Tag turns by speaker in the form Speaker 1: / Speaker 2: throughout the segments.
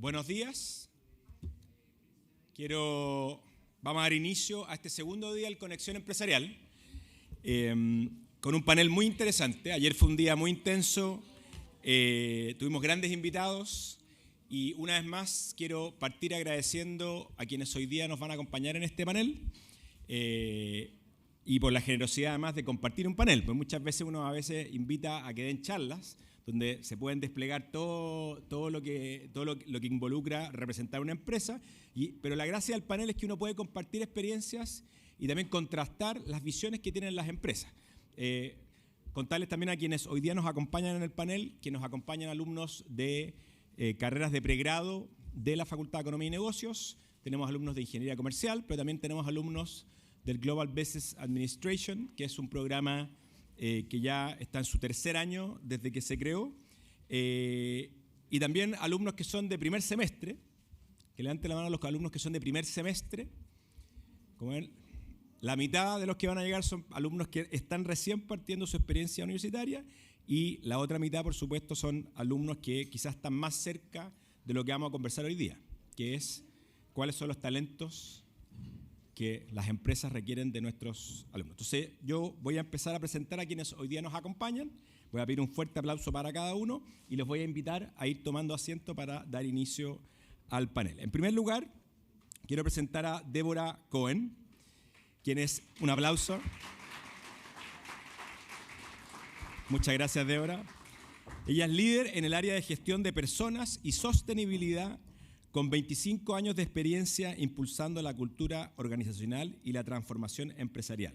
Speaker 1: Buenos días. Vamos a dar inicio a este segundo día del Conexión Empresarial con un panel muy interesante. Ayer fue un día muy intenso, tuvimos grandes invitados y una vez más quiero partir agradeciendo a quienes hoy día nos van a acompañar en este panel y por la generosidad además de compartir un panel, pues muchas veces uno invita a que den charlas donde se pueden desplegar todo lo que involucra representar una empresa, pero la gracia del panel es que uno puede compartir experiencias y también contrastar las visiones que tienen las empresas. Contarles también a quienes hoy día nos acompañan en el panel, que nos acompañan alumnos de carreras de pregrado de la Facultad de Economía y Negocios, tenemos alumnos de Ingeniería Comercial, pero también tenemos alumnos del Global Business Administration, que es un programa que ya está en su tercer año desde que se creó, y también alumnos que son de primer semestre, que levanten la mano a los alumnos que son de primer semestre. Como ven, la mitad de los que van a llegar son alumnos que están recién partiendo su experiencia universitaria y la otra mitad, por supuesto, son alumnos que quizás están más cerca de lo que vamos a conversar hoy día, que es cuáles son los talentos que las empresas requieren de nuestros alumnos. Entonces, yo voy a empezar a presentar a quienes hoy día nos acompañan. Voy a pedir un fuerte aplauso para cada uno y los voy a invitar a ir tomando asiento para dar inicio al panel. En primer lugar, quiero presentar a Débora Cohen, quien es un aplauso. Muchas gracias, Débora. Ella es líder en el área de gestión de personas y sostenibilidad, con 25 años de experiencia impulsando la cultura organizacional y la transformación empresarial.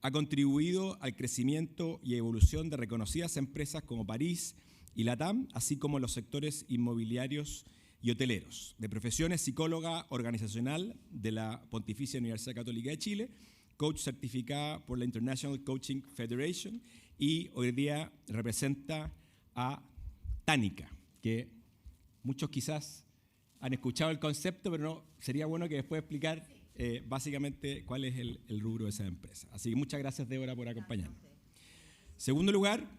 Speaker 1: Ha contribuido al crecimiento y evolución de reconocidas empresas como París y Latam, así como los sectores inmobiliarios y hoteleros. De profesión es psicóloga organizacional de la Pontificia Universidad Católica de Chile, coach certificada por la International Coaching Federation y hoy día representa a Tánica, que muchos quizás han escuchado el concepto, pero no, sería bueno que después explicar básicamente cuál es el rubro de esa empresa. Así que muchas gracias, Débora, por acompañarnos. Segundo lugar,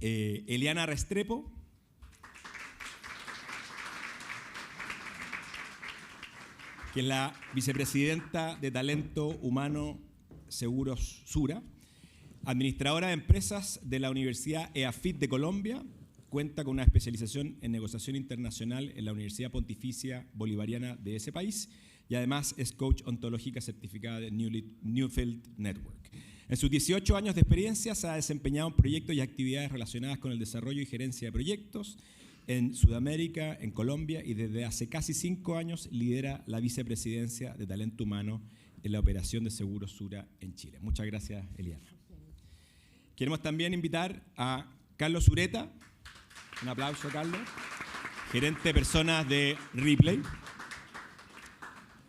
Speaker 1: Eliana Restrepo, que es la vicepresidenta de Talento Humano Seguros Sura, administradora de empresas de la Universidad EAFIT de Colombia. Cuenta con una especialización en negociación internacional en la Universidad Pontificia Bolivariana de ese país y además es coach ontológica certificada de Newfield Network. En sus 18 años de experiencia se ha desempeñado en proyectos y actividades relacionadas con el desarrollo y gerencia de proyectos en Sudamérica, en Colombia, y desde hace casi 5 años lidera la vicepresidencia de Talento Humano en la operación de Seguros Sura en Chile. Muchas gracias, Eliana. Queremos también invitar a Carlos Ureta. Un aplauso, Carlos. Gerente de personas de Ripley,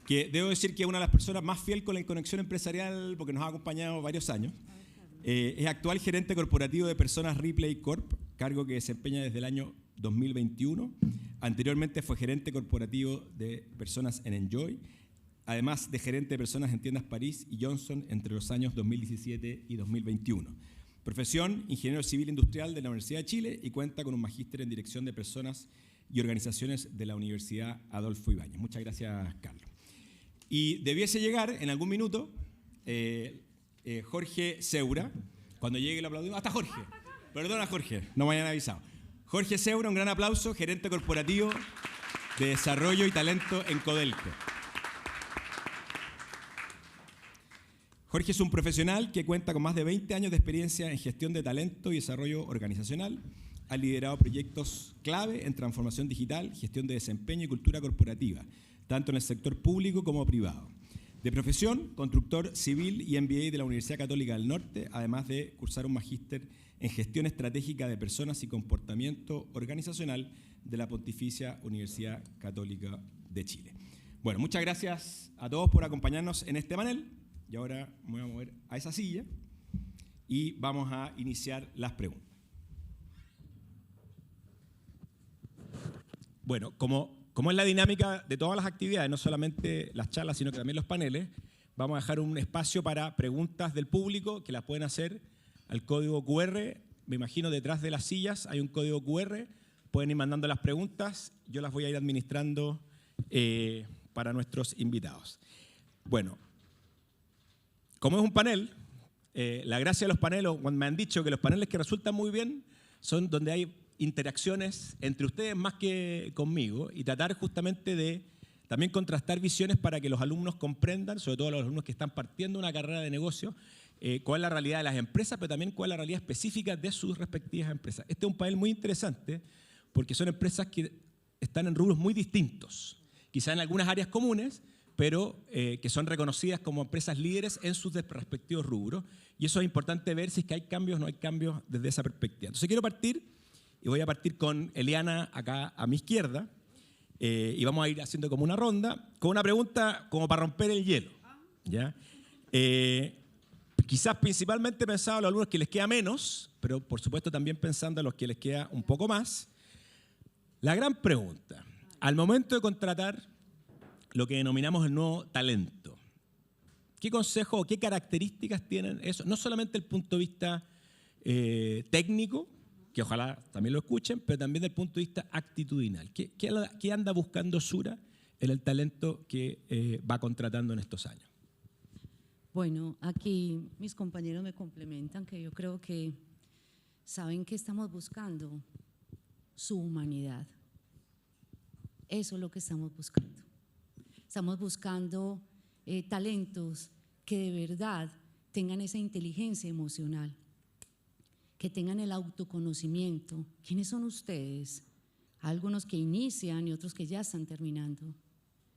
Speaker 1: que debo decir que es una de las personas más fiel con la conexión empresarial porque nos ha acompañado varios años. Es actual gerente corporativo de personas Ripley Corp, cargo que desempeña desde el año 2021. Anteriormente fue gerente corporativo de personas en Enjoy, además de gerente de personas en tiendas París y Johnson entre los años 2017 y 2021. Profesión, ingeniero civil industrial de la Universidad de Chile y cuenta con un magíster en dirección de personas y organizaciones de la Universidad Adolfo Ibáñez. Muchas gracias, Carlos. Y debiese llegar en algún minuto Jorge Seura. Cuando llegue el aplaudimos. ¡Hasta Jorge! Perdona, Jorge, no me hayan avisado. Jorge Seura, un gran aplauso, gerente corporativo de desarrollo y talento en Codelco. Jorge es un profesional que cuenta con más de 20 años de experiencia en gestión de talento y desarrollo organizacional. Ha liderado proyectos clave en transformación digital, gestión de desempeño y cultura corporativa, tanto en el sector público como privado. De profesión, constructor civil y MBA de la Universidad Católica del Norte, además de cursar un magíster en gestión estratégica de personas y comportamiento organizacional de la Pontificia Universidad Católica de Chile. Bueno, muchas gracias a todos por acompañarnos en este panel. Y ahora me voy a mover a esa silla y vamos a iniciar las preguntas. Bueno, como es la dinámica de todas las actividades, no solamente las charlas, sino que también los paneles, vamos a dejar un espacio para preguntas del público que las pueden hacer al código QR. Me imagino detrás de las sillas hay un código QR pueden ir mandando las preguntas, yo las voy a ir administrando para nuestros invitados. Bueno, como es un panel, la gracia de los paneles, cuando me han dicho que los paneles que resultan muy bien son donde hay interacciones entre ustedes más que conmigo y tratar justamente de también contrastar visiones para que los alumnos comprendan, sobre todo los alumnos que están partiendo una carrera de negocio, cuál es la realidad de las empresas, pero también cuál es la realidad específica de sus respectivas empresas. Este es un panel muy interesante porque son empresas que están en rubros muy distintos, quizá en algunas áreas comunes, pero que son reconocidas como empresas líderes en sus respectivos rubros. Y eso es importante ver si es que hay cambios o no hay cambios desde esa perspectiva. Entonces quiero partir, y voy a partir con Eliana acá a mi izquierda, y vamos a ir haciendo como una ronda, con una pregunta como para romper el hielo, ¿ya? Quizás principalmente pensando a los alumnos que les queda menos, pero por supuesto también pensando a los que les queda un poco más. La gran pregunta, al momento de contratar lo que denominamos el nuevo talento, ¿qué consejo o qué características tienen eso? No solamente desde el punto de vista técnico, que ojalá también lo escuchen, pero también desde el punto de vista actitudinal. ¿Qué anda buscando Sura en el talento que va contratando en estos años?
Speaker 2: Bueno, aquí mis compañeros me complementan, que yo creo que saben que estamos buscando su humanidad. Eso es lo que estamos buscando. Estamos buscando talentos que de verdad tengan esa inteligencia emocional, que tengan el autoconocimiento. ¿Quiénes son ustedes? Algunos que inician y otros que ya están terminando,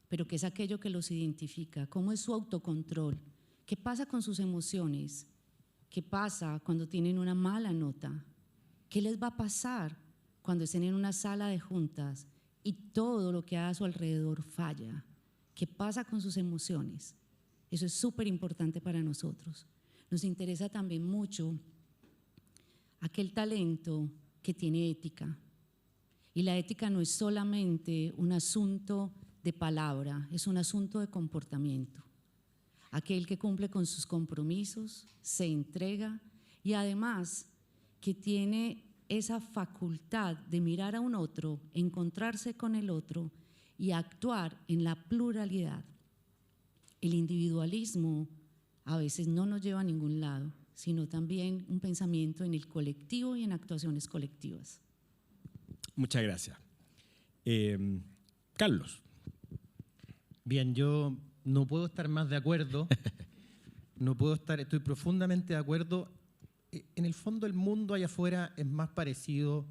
Speaker 2: pero que es aquello que los identifica. ¿Cómo es su autocontrol? ¿Qué pasa con sus emociones? ¿Qué pasa cuando tienen una mala nota? ¿Qué les va a pasar cuando estén en una sala de juntas y todo lo que hay a su alrededor falla? ¿Qué pasa con sus emociones? Eso es súper importante para nosotros. Nos interesa también mucho aquel talento que tiene ética. Y la ética no es solamente un asunto de palabra, es un asunto de comportamiento. Aquel que cumple con sus compromisos, se entrega y además que tiene esa facultad de mirar a un otro, encontrarse con el otro y actuar en la pluralidad. El individualismo a veces no nos lleva a ningún lado, sino también un pensamiento en el colectivo y en actuaciones colectivas.
Speaker 1: Muchas gracias. Carlos.
Speaker 3: Bien, yo no puedo estar más de acuerdo, estoy profundamente de acuerdo. En el fondo el mundo allá afuera es más parecido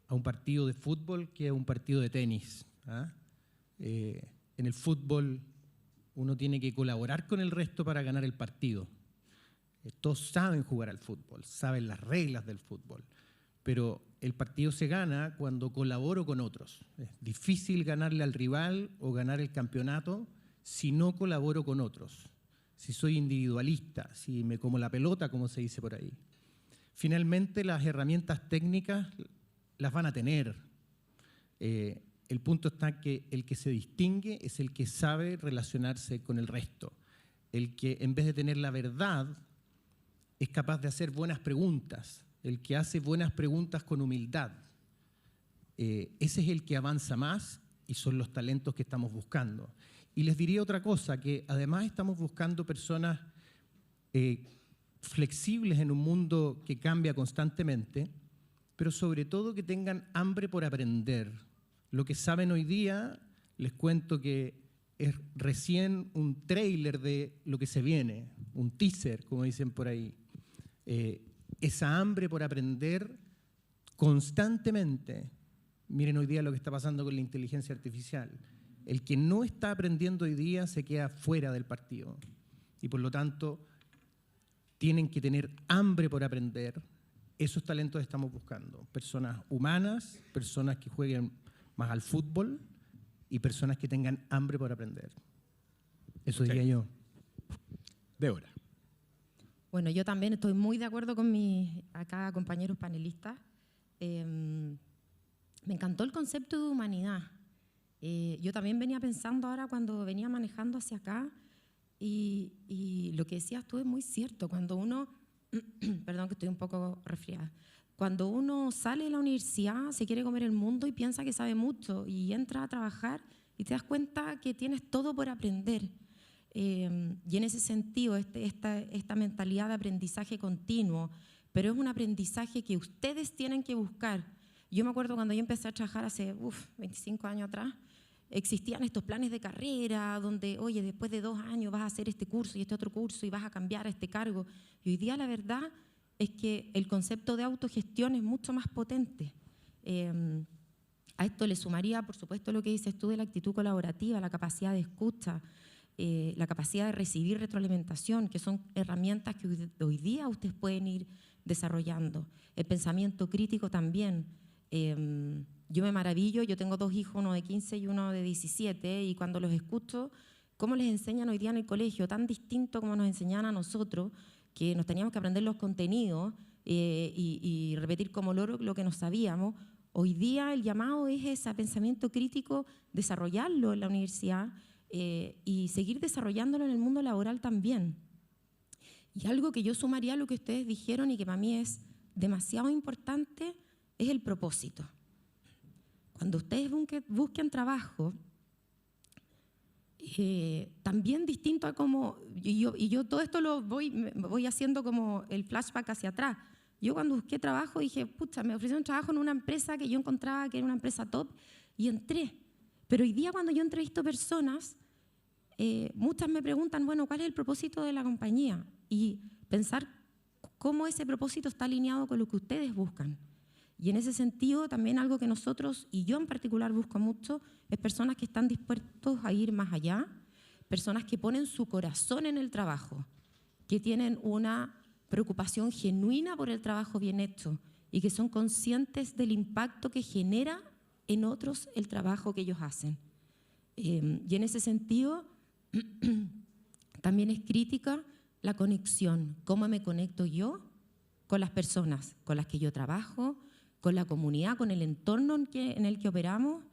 Speaker 3: a un partido de fútbol que a un partido de tenis. En el fútbol uno tiene que colaborar con el resto para ganar el partido. Todos saben jugar al fútbol, saben las reglas del fútbol, pero el partido se gana cuando colaboro con otros. Es difícil ganarle al rival o ganar el campeonato si no colaboro con otros, si soy individualista, si me como la pelota, como se dice por ahí. Finalmente, las herramientas técnicas las van a tener. El punto está que el que se distingue es el que sabe relacionarse con el resto, el que en vez de tener la verdad es capaz de hacer buenas preguntas, el que hace buenas preguntas con humildad. Ese es el que avanza más y son los talentos que estamos buscando. Y les diría otra cosa, que además estamos buscando personas flexibles en un mundo que cambia constantemente, pero sobre todo que tengan hambre por aprender. Lo que saben hoy día, les cuento que es recién un tráiler de lo que se viene, un teaser, como dicen por ahí. Esa hambre por aprender constantemente. Miren hoy día lo que está pasando con la inteligencia artificial. El que no está aprendiendo hoy día se queda fuera del partido. Y por lo tanto, tienen que tener hambre por aprender. Esos talentos estamos buscando. Personas humanas, personas que jueguen más al fútbol y personas que tengan hambre por aprender. Eso diría yo.
Speaker 1: Débora.
Speaker 4: Bueno, yo también estoy muy de acuerdo con mis acá compañeros panelistas. Me encantó el concepto de humanidad. Yo también venía pensando ahora cuando venía manejando hacia acá y lo que decías tú es muy cierto. Cuando uno, perdón que estoy un poco resfriada, Cuando uno sale de la universidad, se quiere comer el mundo y piensa que sabe mucho, y entra a trabajar y te das cuenta que tienes todo por aprender. Y en ese sentido, esta mentalidad de aprendizaje continuo, pero es un aprendizaje que ustedes tienen que buscar. Yo me acuerdo cuando yo empecé a trabajar hace 25 años atrás, existían estos planes de carrera donde, oye, después de 2 años vas a hacer este curso y este otro curso y vas a cambiar a este cargo. Y hoy día la verdad es que el concepto de autogestión es mucho más potente. A esto le sumaría, por supuesto, lo que dices tú de la actitud colaborativa, la capacidad de escucha, la capacidad de recibir retroalimentación, que son herramientas que hoy día ustedes pueden ir desarrollando. El pensamiento crítico también. Yo me maravillo, yo tengo 2 hijos, uno de 15 y uno de 17, y cuando los escucho, cómo les enseñan hoy día en el colegio, tan distinto como nos enseñan a nosotros, que nos teníamos que aprender los contenidos y repetir como loro lo que nos sabíamos. Hoy día el llamado es ese pensamiento crítico, desarrollarlo en la universidad y seguir desarrollándolo en el mundo laboral también. Y algo que yo sumaría a lo que ustedes dijeron y que para mí es demasiado importante es el propósito. Cuando ustedes busquen trabajo, también distinto a como, y yo todo esto me voy haciendo como el flashback hacia atrás. Yo cuando busqué trabajo dije, pucha, me ofrecieron trabajo en una empresa que yo encontraba que era una empresa top y entré. Pero hoy día cuando yo entrevisto personas, muchas me preguntan, bueno, ¿cuál es el propósito de la compañía? Y pensar cómo ese propósito está alineado con lo que ustedes buscan. Y en ese sentido, también algo que nosotros, y yo en particular busco mucho, es personas que están dispuestos a ir más allá, personas que ponen su corazón en el trabajo, que tienen una preocupación genuina por el trabajo bien hecho y que son conscientes del impacto que genera en otros el trabajo que ellos hacen. Y en ese sentido, también es crítica la conexión, cómo me conecto yo con las personas con las que yo trabajo, con la comunidad, con el entorno en el que operamos.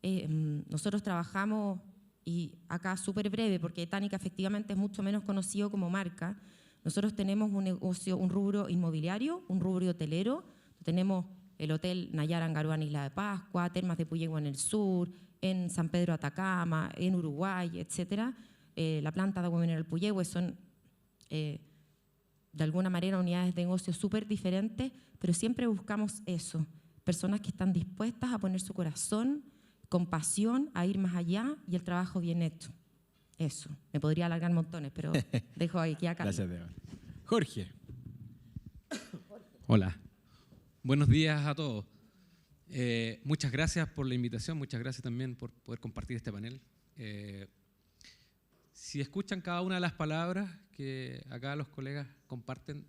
Speaker 4: Nosotros trabajamos, y acá súper breve, porque Tánica efectivamente es mucho menos conocido como marca. Nosotros tenemos un negocio, un rubro inmobiliario, un rubro hotelero. Tenemos el Hotel Nayara Angaruá en Isla de Pascua, Termas de Puyehue en el sur, en San Pedro Atacama, en Uruguay, etc. La planta de agua mineral Puyehue son, de alguna manera, unidades de negocio súper diferentes, pero siempre buscamos eso, personas que están dispuestas a poner su corazón, con pasión, a ir más allá y el trabajo bien hecho. Eso, me podría alargar montones, pero dejo aquí a Carlos.
Speaker 1: Gracias, Débora. Jorge.
Speaker 5: Hola, buenos días a todos. Muchas gracias por la invitación, muchas gracias también por poder compartir este panel. Si escuchan cada una de las palabras que acá los colegas comparten,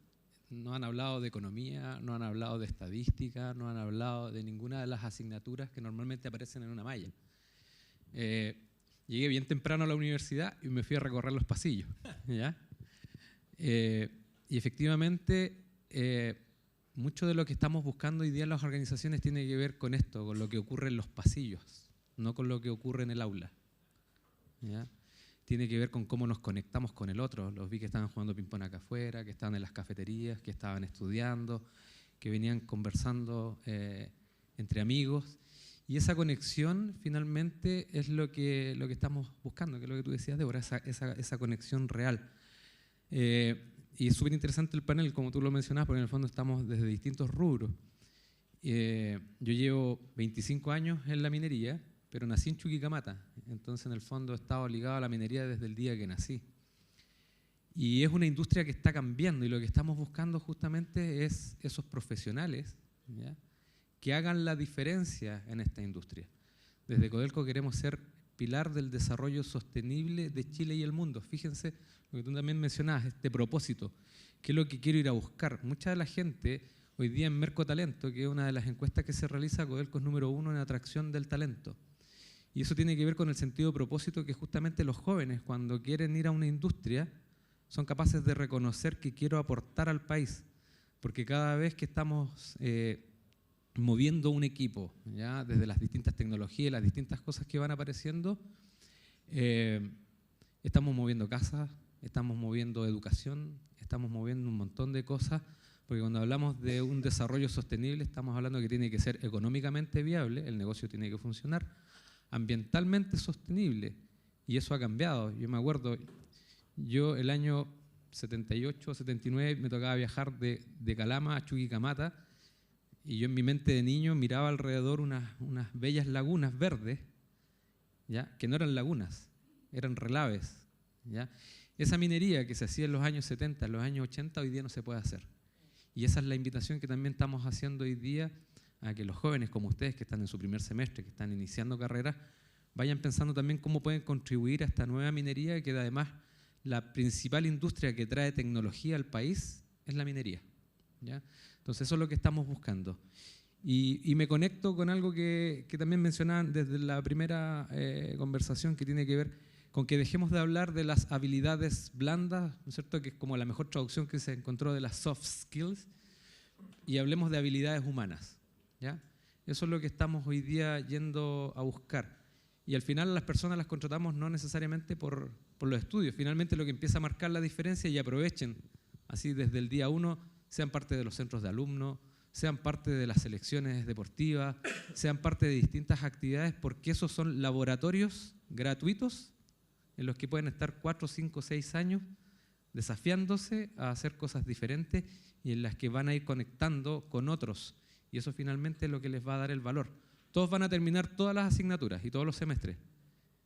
Speaker 5: no han hablado de economía, no han hablado de estadística, no han hablado de ninguna de las asignaturas que normalmente aparecen en una malla. Llegué bien temprano a la universidad y me fui a recorrer los pasillos, ¿ya? Y efectivamente, mucho de lo que estamos buscando hoy día en las organizaciones tiene que ver con esto, con lo que ocurre en los pasillos, no con lo que ocurre en el aula, ¿ya? Tiene que ver con cómo nos conectamos con el otro. Los vi que estaban jugando ping-pong acá afuera, que estaban en las cafeterías, que estaban estudiando, que venían conversando entre amigos. Y esa conexión finalmente es lo que estamos buscando, que es lo que tú decías, Débora, esa conexión real. Y es súper interesante el panel, como tú lo mencionabas, porque en el fondo estamos desde distintos rubros. Yo llevo 25 años en la minería, pero nací en Chuquicamata, entonces en el fondo he estado ligado a la minería desde el día que nací. Y es una industria que está cambiando y lo que estamos buscando justamente es esos profesionales, ¿ya?, que hagan la diferencia en esta industria. Desde Codelco queremos ser pilar del desarrollo sostenible de Chile y el mundo. Fíjense lo que tú también mencionabas, este propósito, que es lo que quiero ir a buscar. Mucha de la gente hoy día en Mercotalento, que es una de las encuestas que se realiza, Codelco es número 1 en atracción del talento. Y eso tiene que ver con el sentido de propósito que justamente los jóvenes, cuando quieren ir a una industria, son capaces de reconocer que quiero aportar al país. Porque cada vez que estamos moviendo un equipo, ¿ya?, desde las distintas tecnologías, las distintas cosas que van apareciendo, estamos moviendo casas, estamos moviendo educación, estamos moviendo un montón de cosas, porque cuando hablamos de un desarrollo sostenible estamos hablando que tiene que ser económicamente viable, el negocio tiene que funcionar, ambientalmente sostenible, y eso ha cambiado. Yo me acuerdo, yo el año 78, 79 me tocaba viajar de Calama a Chuquicamata, y yo en mi mente de niño miraba alrededor unas bellas lagunas verdes, ¿ya? Que no eran lagunas, eran relaves, ¿ya? Esa minería que se hacía en los años 70, en los años 80, hoy día no se puede hacer. Y esa es la invitación que también estamos haciendo hoy día a que los jóvenes como ustedes, que están en su primer semestre, que están iniciando carreras, vayan pensando también cómo pueden contribuir a esta nueva minería, que además la principal industria que trae tecnología al país es la minería, ¿ya? Entonces eso es lo que estamos buscando. Y me conecto con algo que también mencionaban desde la primera conversación, que tiene que ver con que dejemos de hablar de las habilidades blandas, ¿no es cierto?, que es como la mejor traducción que se encontró de las soft skills, y hablemos de habilidades humanas, ¿ya? Eso es lo que estamos hoy día yendo a buscar. Y al final las personas las contratamos no necesariamente por los estudios. Finalmente lo que empieza a marcar la diferencia, y aprovechen, así desde el día 1, sean parte de los centros de alumnos, sean parte de las selecciones deportivas, sean parte de distintas actividades, porque esos son laboratorios gratuitos en los que pueden estar 4, 5, 6 años desafiándose a hacer cosas diferentes, y en las que van a ir conectando con otros, y eso finalmente es lo que les va a dar el valor. Todos van a terminar todas las asignaturas y todos los semestres,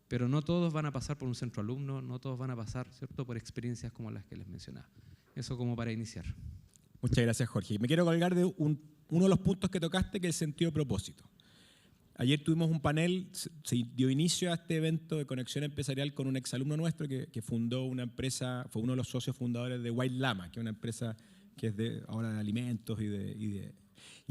Speaker 5: pero no todos van a pasar por un centro alumno, no todos van a pasar, ¿cierto?, por experiencias como las que les mencionaba. Eso como para iniciar.
Speaker 1: Muchas gracias, Jorge. Me quiero colgar de uno de los puntos que tocaste, que es el sentido de propósito. Ayer tuvimos un panel, se dio inicio a este evento de conexión empresarial con un exalumno nuestro que fundó una empresa, fue uno de los socios fundadores de White Llama, que es una empresa que es ahora de alimentos y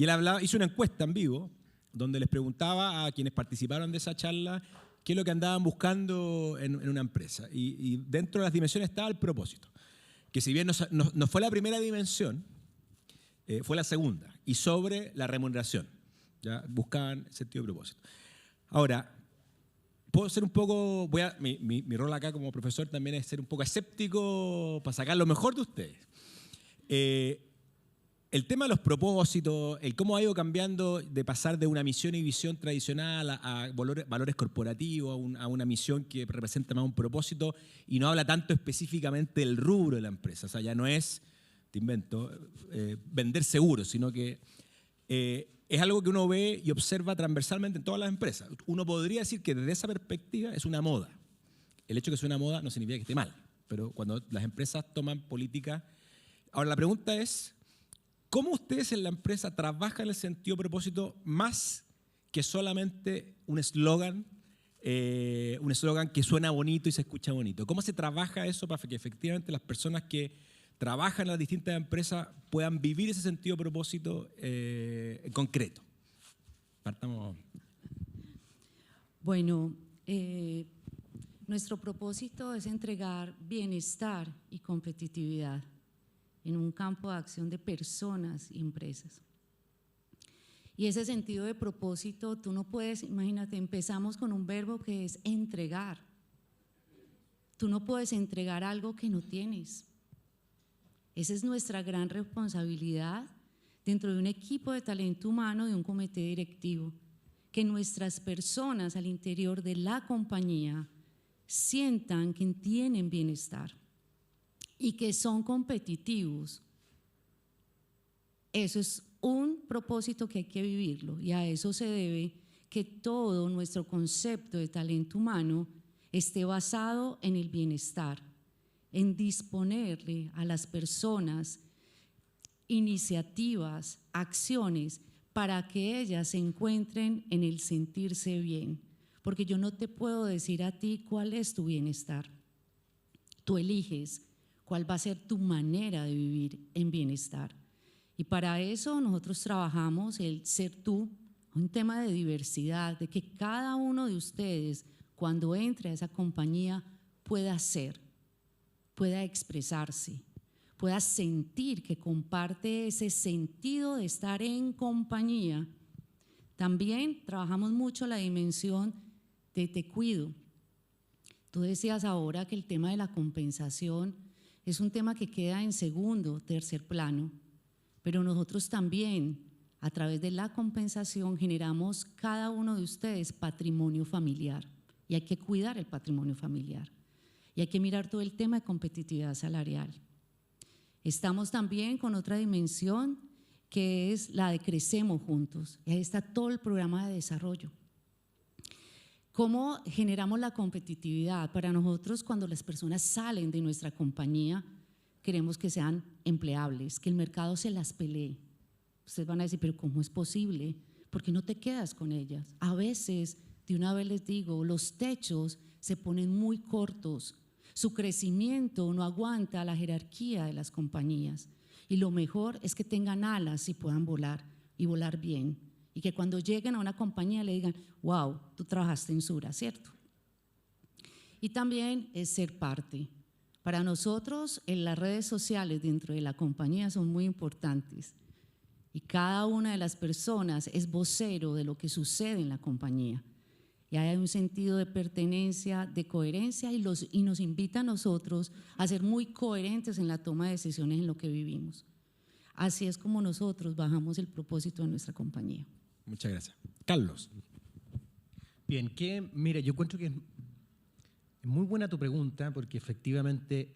Speaker 1: él hizo una encuesta en vivo donde les preguntaba a quienes participaron de esa charla qué es lo que andaban buscando en una empresa. Y dentro de las dimensiones estaba el propósito, que si bien no fue la primera dimensión, fue la segunda, y sobre la remuneración. ¿Ya? Buscaban sentido de propósito. Ahora, puedo ser un poco, mi rol acá como profesor también es ser un poco escéptico para sacar lo mejor de ustedes. El tema de los propósitos, el cómo ha ido cambiando de pasar de una misión y visión tradicional a valores corporativos, a una misión que representa más un propósito y no habla tanto específicamente del rubro de la empresa. O sea, ya no es, te invento, vender seguros, sino que es algo que uno ve y observa transversalmente en todas las empresas. Uno podría decir que desde esa perspectiva es una moda. El hecho de que sea una moda no significa que esté mal, pero cuando las empresas toman política... Ahora, la pregunta es, ¿cómo ustedes en la empresa trabajan el sentido de propósito más que solamente un eslogan que suena bonito y se escucha bonito? ¿Cómo se trabaja eso para que efectivamente las personas que trabajan en las distintas empresas puedan vivir ese sentido de propósito en concreto? Partamos.
Speaker 2: Bueno, nuestro propósito es entregar bienestar y competitividad en un campo de acción de personas y empresas. Y ese sentido de propósito, tú no puedes, imagínate, empezamos con un verbo que es entregar. Tú no puedes entregar algo que no tienes. Esa es nuestra gran responsabilidad dentro de un equipo de talento humano, de un comité directivo, que nuestras personas al interior de la compañía sientan que tienen bienestar y que son competitivos. Eso es un propósito que hay que vivirlo, y a eso se debe que todo nuestro concepto de talento humano esté basado en el bienestar, en disponerle a las personas iniciativas, acciones, para que ellas se encuentren en el sentirse bien. Porque yo no te puedo decir a ti cuál es tu bienestar. Tú eliges cuál va a ser tu manera de vivir en bienestar. Y para eso nosotros trabajamos el ser tú, un tema de diversidad, de que cada uno de ustedes, cuando entre a esa compañía, pueda ser, pueda expresarse, pueda sentir que comparte ese sentido de estar en compañía. También trabajamos mucho la dimensión de te cuido. Tú decías ahora que el tema de la compensación es un tema que queda en segundo, tercer plano, pero nosotros también, a través de la compensación, generamos cada uno de ustedes patrimonio familiar. Y hay que cuidar el patrimonio familiar. Y hay que mirar todo el tema de competitividad salarial. Estamos también con otra dimensión que es la de Crecemos Juntos. Y ahí está todo el programa de desarrollo. ¿Cómo generamos la competitividad? Para nosotros, cuando las personas salen de nuestra compañía, queremos que sean empleables, que el mercado se las pelee. Ustedes van a decir, pero ¿cómo es posible? ¿Por qué no te quedas con ellas? A veces, de una vez les digo, los techos se ponen muy cortos. Su crecimiento no aguanta la jerarquía de las compañías. Y lo mejor es que tengan alas y puedan volar, y volar bien. Y que cuando lleguen a una compañía le digan, wow, tú trabajaste en Sura, ¿cierto? Y también es ser parte. Para nosotros, en las redes sociales dentro de la compañía son muy importantes. Y cada una de las personas es vocero de lo que sucede en la compañía. Y hay un sentido de pertenencia, de coherencia, y nos invita a nosotros a ser muy coherentes en la toma de decisiones en lo que vivimos. Así es como nosotros bajamos el propósito de nuestra compañía.
Speaker 1: Muchas gracias. Carlos.
Speaker 3: Bien, mira, yo encuentro que es muy buena tu pregunta, porque efectivamente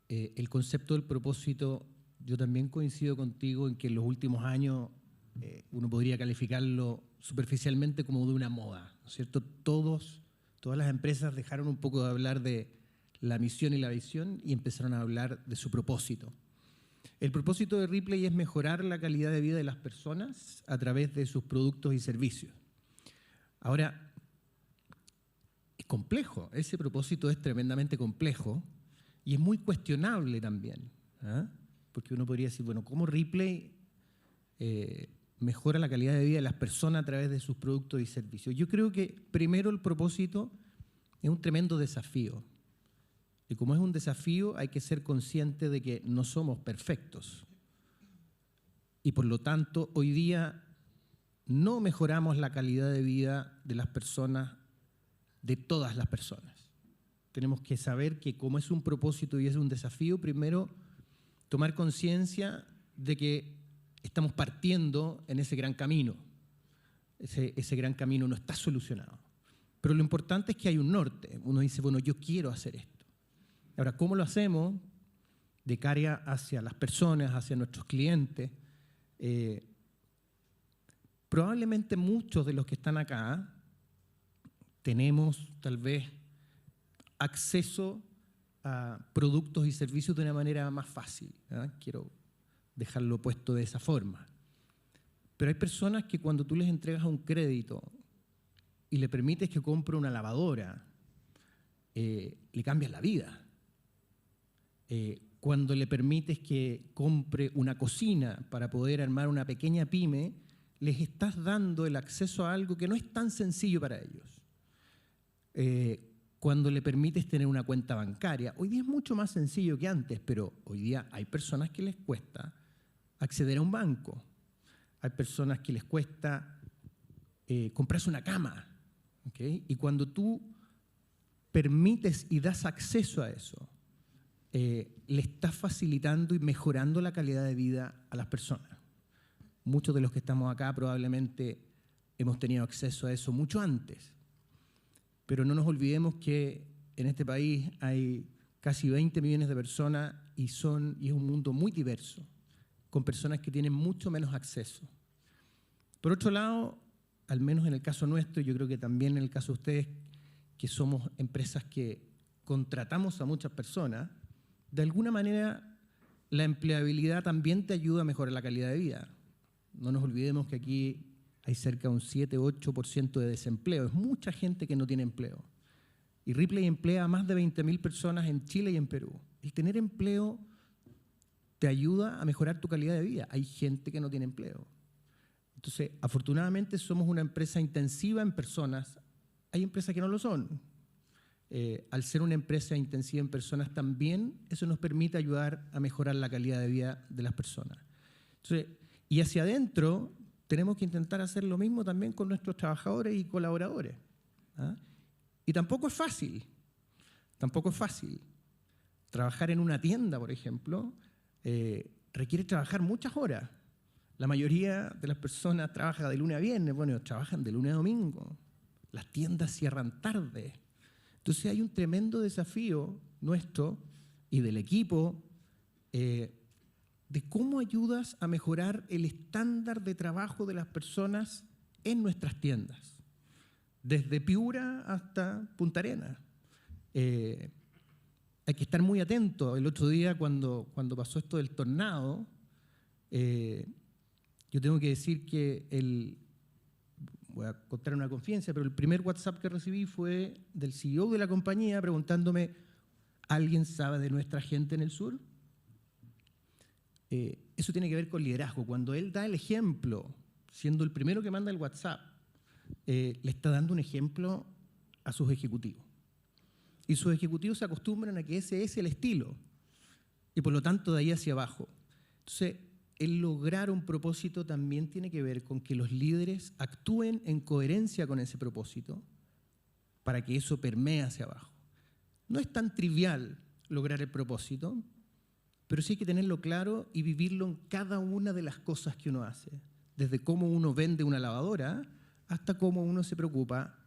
Speaker 3: el concepto del propósito, yo también coincido contigo en que en los últimos años uno podría calificarlo superficialmente como de una moda, ¿no es cierto? Todas las empresas dejaron un poco de hablar de la misión y la visión y empezaron a hablar de su propósito. El propósito de Ripley es mejorar la calidad de vida de las personas a través de sus productos y servicios. Ahora, es complejo, ese propósito es tremendamente complejo y es muy cuestionable también, ¿eh? Porque uno podría decir, bueno, ¿cómo Ripley mejora la calidad de vida de las personas a través de sus productos y servicios? Yo creo que primero el propósito es un tremendo desafío. Y como es un desafío, hay que ser consciente de que no somos perfectos. Y por lo tanto, hoy día no mejoramos la calidad de vida de las personas, de todas las personas. Tenemos que saber que como es un propósito y es un desafío, primero tomar conciencia de que estamos partiendo en ese gran camino. Ese gran camino no está solucionado. Pero lo importante es que hay un norte. Uno dice, bueno, yo quiero hacer esto. Ahora, ¿cómo lo hacemos? De cara hacia las personas, hacia nuestros clientes. Probablemente muchos de los que están acá tenemos tal vez acceso a productos y servicios de una manera más fácil, ¿eh? Quiero dejarlo puesto de esa forma. Pero hay personas que cuando tú les entregas un crédito y le permites que compre una lavadora, le cambias la vida. Cuando le permites que compre una cocina para poder armar una pequeña pyme, les estás dando el acceso a algo que no es tan sencillo para ellos. Cuando le permites tener una cuenta bancaria, hoy día es mucho más sencillo que antes, pero hoy día hay personas que les cuesta acceder a un banco. Hay personas que les cuesta comprarse una cama, ¿okay? Y cuando tú permites y das acceso a eso, le estás facilitando y mejorando la calidad de vida a las personas. Muchos de los que estamos acá probablemente hemos tenido acceso a eso mucho antes. Pero no nos olvidemos que en este país hay casi 20 millones de personas y es un mundo muy diverso, con personas que tienen mucho menos acceso. Por otro lado, al menos en el caso nuestro, yo creo que también en el caso de ustedes, que somos empresas que contratamos a muchas personas, de alguna manera la empleabilidad también te ayuda a mejorar la calidad de vida. No nos olvidemos que aquí hay cerca de un 7-8% de desempleo. Es mucha gente que no tiene empleo. Y Ripley emplea a más de 20.000 personas en Chile y en Perú. El tener empleo te ayuda a mejorar tu calidad de vida. Hay gente que no tiene empleo. Entonces, afortunadamente somos una empresa intensiva en personas. Hay empresas que no lo son. Al ser una empresa intensiva en personas también, eso nos permite ayudar a mejorar la calidad de vida de las personas. Entonces, y hacia adentro tenemos que intentar hacer lo mismo también con nuestros trabajadores y colaboradores. ¿Ah? Y tampoco es fácil. Tampoco es fácil. Trabajar en una tienda, por ejemplo, requiere trabajar muchas horas. La mayoría de las personas trabajan de lunes a viernes, bueno, trabajan de lunes a domingo. Las tiendas cierran tarde. Entonces hay un tremendo desafío nuestro y del equipo de cómo ayudas a mejorar el estándar de trabajo de las personas en nuestras tiendas, desde Piura hasta Punta Arenas. Hay que estar muy atento. El otro día, cuando pasó esto del tornado, yo tengo que decir que voy a contar una confidencia, pero el primer WhatsApp que recibí fue del CEO de la compañía preguntándome, ¿alguien sabe de nuestra gente en el sur? Eso tiene que ver con liderazgo. Cuando él da el ejemplo, siendo el primero que manda el WhatsApp, le está dando un ejemplo a sus ejecutivos. Y sus ejecutivos se acostumbran a que ese es el estilo. Y por lo tanto, de ahí hacia abajo. Entonces, el lograr un propósito también tiene que ver con que los líderes actúen en coherencia con ese propósito para que eso permee hacia abajo. No es tan trivial lograr el propósito, pero sí hay que tenerlo claro y vivirlo en cada una de las cosas que uno hace. Desde cómo uno vende una lavadora hasta cómo uno se preocupa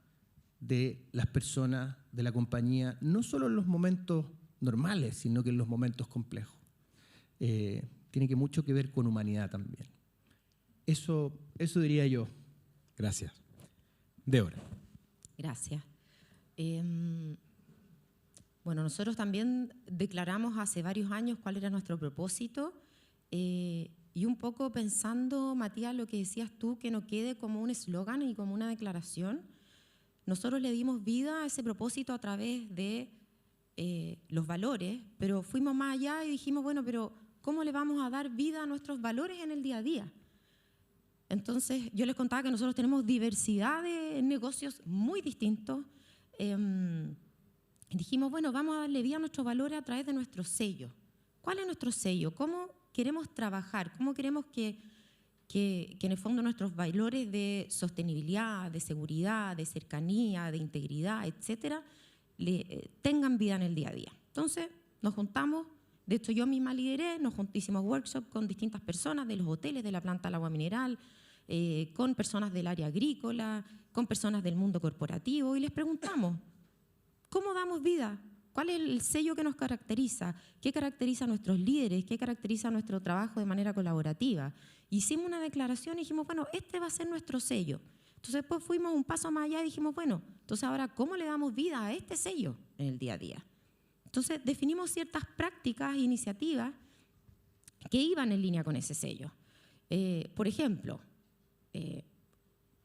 Speaker 3: de las personas, de la compañía, no solo en los momentos normales, sino que en los momentos complejos. Tiene que mucho que ver con humanidad también. Eso diría yo.
Speaker 1: Gracias. Débora.
Speaker 4: Gracias. Bueno, nosotros también declaramos hace varios años cuál era nuestro propósito y un poco pensando, Matías, lo que decías tú, que no quede como un eslogan y como una declaración. Nosotros le dimos vida a ese propósito a través de los valores, pero fuimos más allá y dijimos, bueno, pero ¿cómo le vamos a dar vida a nuestros valores en el día a día? Entonces, yo les contaba que nosotros tenemos diversidad de negocios muy distintos. Dijimos, bueno, vamos a darle vida a nuestros valores a través de nuestro sello. ¿Cuál es nuestro sello? ¿Cómo queremos trabajar? ¿Cómo queremos que en el fondo nuestros valores de sostenibilidad, de seguridad, de cercanía, de integridad, etcétera, tengan vida en el día a día? Entonces, nos juntamos. De hecho, yo misma lideré, hicimos workshops con distintas personas de los hoteles, de la planta del agua mineral, con personas del área agrícola, con personas del mundo corporativo, y les preguntamos, ¿cómo damos vida? ¿Cuál es el sello que nos caracteriza? ¿Qué caracteriza a nuestros líderes? ¿Qué caracteriza nuestro trabajo de manera colaborativa? Hicimos una declaración y dijimos, bueno, este va a ser nuestro sello. Entonces después fuimos un paso más allá y dijimos, bueno, entonces ahora, ¿cómo le damos vida a este sello en el día a día? Entonces, definimos ciertas prácticas e iniciativas que iban en línea con ese sello. Por ejemplo,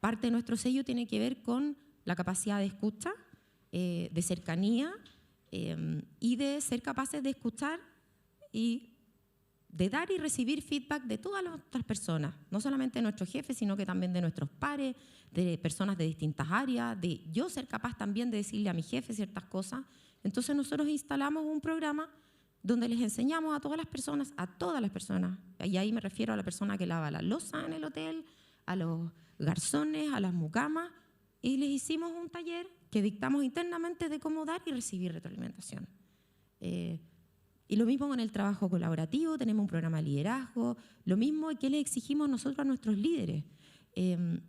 Speaker 4: parte de nuestro sello tiene que ver con la capacidad de escucha, de cercanía y de ser capaces de escuchar y de dar y recibir feedback de todas las otras personas, no solamente de nuestros jefes, sino que también de nuestros pares, de personas de distintas áreas, de yo ser capaz también de decirle a mi jefe ciertas cosas. Entonces nosotros instalamos un programa donde les enseñamos a todas las personas, y ahí me refiero a la persona que lava la loza en el hotel, a los garzones, a las mucamas, y les hicimos un taller que dictamos internamente de cómo dar y recibir retroalimentación. Y lo mismo con el trabajo colaborativo, tenemos un programa de liderazgo, lo mismo que les exigimos nosotros a nuestros líderes.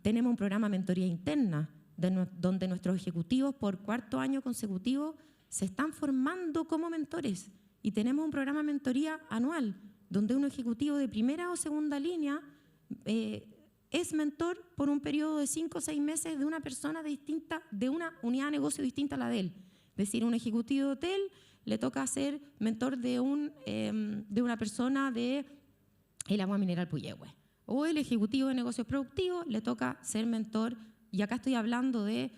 Speaker 4: Tenemos un programa de mentoría interna, donde nuestros ejecutivos por 4º año consecutivo se están formando como mentores y tenemos un programa de mentoría anual donde un ejecutivo de primera o segunda línea es mentor por un periodo de 5 o 6 meses de una persona distinta, de una unidad de negocio distinta a la de él. Es decir, un ejecutivo de hotel le toca ser mentor de una persona del agua mineral Puyehue. O el ejecutivo de negocios productivos le toca ser mentor, y acá estoy hablando de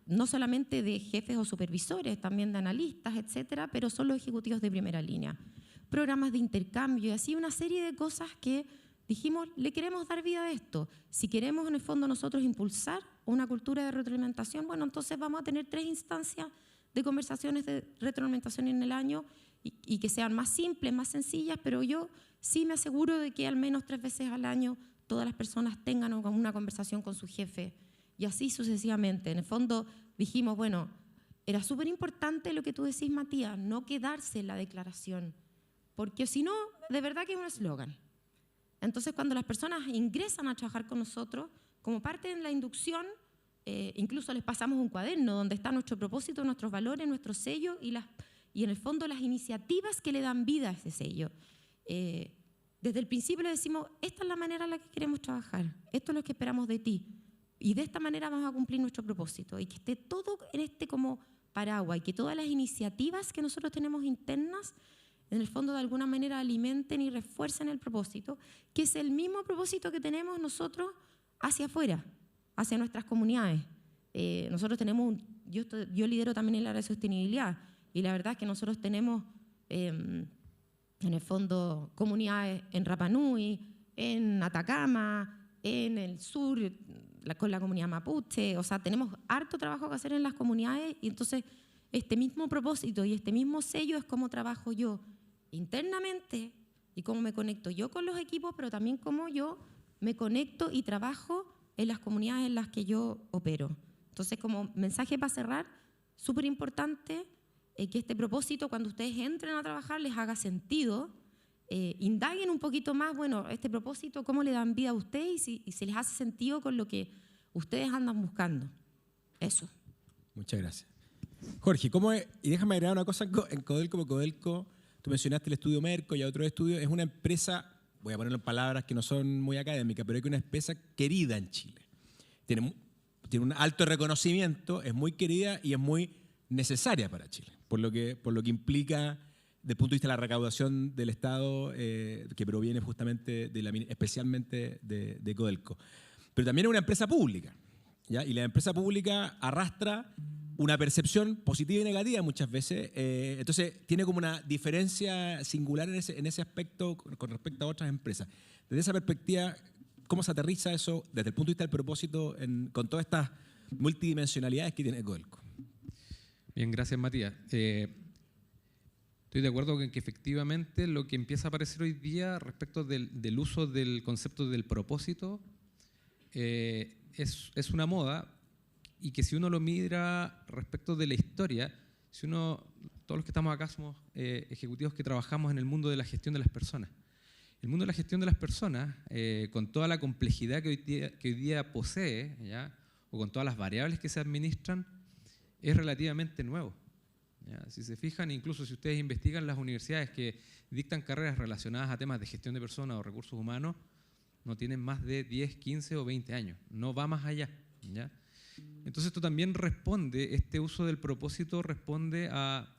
Speaker 4: no solamente de jefes o supervisores, también de analistas, etcétera, pero son los ejecutivos de primera línea. Programas de intercambio y así una serie de cosas que dijimos, le queremos dar vida a esto. Si queremos en el fondo nosotros impulsar una cultura de retroalimentación, bueno, entonces vamos a tener 3 instancias de conversaciones de retroalimentación en el año y que sean más simples, más sencillas, pero yo sí me aseguro de que al menos 3 veces al año todas las personas tengan una conversación con su jefe y así sucesivamente. En el fondo dijimos, bueno, era súper importante lo que tú decís, Matías, no quedarse en la declaración, porque si no, de verdad que es un eslogan. Entonces, cuando las personas ingresan a trabajar con nosotros, como parte de la inducción, incluso les pasamos un cuaderno donde está nuestro propósito, nuestros valores, nuestro sello y en el fondo las iniciativas que le dan vida a ese sello. Desde el principio le decimos, esta es la manera en la que queremos trabajar, esto es lo que esperamos de ti, y de esta manera vamos a cumplir nuestro propósito, y que esté todo en este como paraguas, y que todas las iniciativas que nosotros tenemos internas, en el fondo de alguna manera alimenten y refuercen el propósito, que es el mismo propósito que tenemos nosotros hacia afuera, hacia nuestras comunidades. Nosotros tenemos, yo lidero también el área de sostenibilidad, y la verdad es que nosotros tenemos en el fondo comunidades en Rapa Nui, en Atacama, en el sur, con la comunidad mapuche, o sea, tenemos harto trabajo que hacer en las comunidades, y entonces este mismo propósito y este mismo sello es cómo trabajo yo internamente y cómo me conecto yo con los equipos, pero también cómo yo me conecto y trabajo en las comunidades en las que yo opero. Entonces, como mensaje para cerrar, súper importante que este propósito, cuando ustedes entren a trabajar, les haga sentido, indaguen un poquito más, bueno, este propósito, cómo le dan vida a ustedes y si les hace sentido con lo que ustedes andan buscando. Eso.
Speaker 1: Muchas gracias. Jorge, ¿cómo es? Y déjame agregar una cosa en Codelco, porque Codelco, tú mencionaste el estudio Merco y otros estudios, es una empresa, voy a ponerlo en palabras que no son muy académicas, pero es que una empresa querida en Chile. Tiene un alto reconocimiento, es muy querida y es muy necesaria para Chile, por lo que implica desde el punto de vista de la recaudación del Estado, que proviene justamente, especialmente de Codelco. Pero también es una empresa pública, ¿ya? Y la empresa pública arrastra una percepción positiva y negativa muchas veces, entonces tiene como una diferencia singular en ese aspecto con respecto a otras empresas. Desde esa perspectiva, ¿cómo se aterriza eso desde el punto de vista del propósito con todas estas multidimensionalidades que tiene Codelco?
Speaker 5: Bien, gracias, Matías. Estoy de acuerdo con que efectivamente lo que empieza a aparecer hoy día respecto del uso del concepto del propósito es una moda, y que si uno lo mira respecto de la historia, todos los que estamos acá somos ejecutivos que trabajamos en el mundo de la gestión de las personas. El mundo de la gestión de las personas, con toda la complejidad que hoy día posee, ¿ya? O con todas las variables que se administran, es relativamente nuevo. ¿Ya? Si se fijan, incluso si ustedes investigan las universidades que dictan carreras relacionadas a temas de gestión de personas o recursos humanos, no tienen más de 10, 15 o 20 años, no va más allá. ¿Ya? Entonces esto también responde, este uso del propósito responde a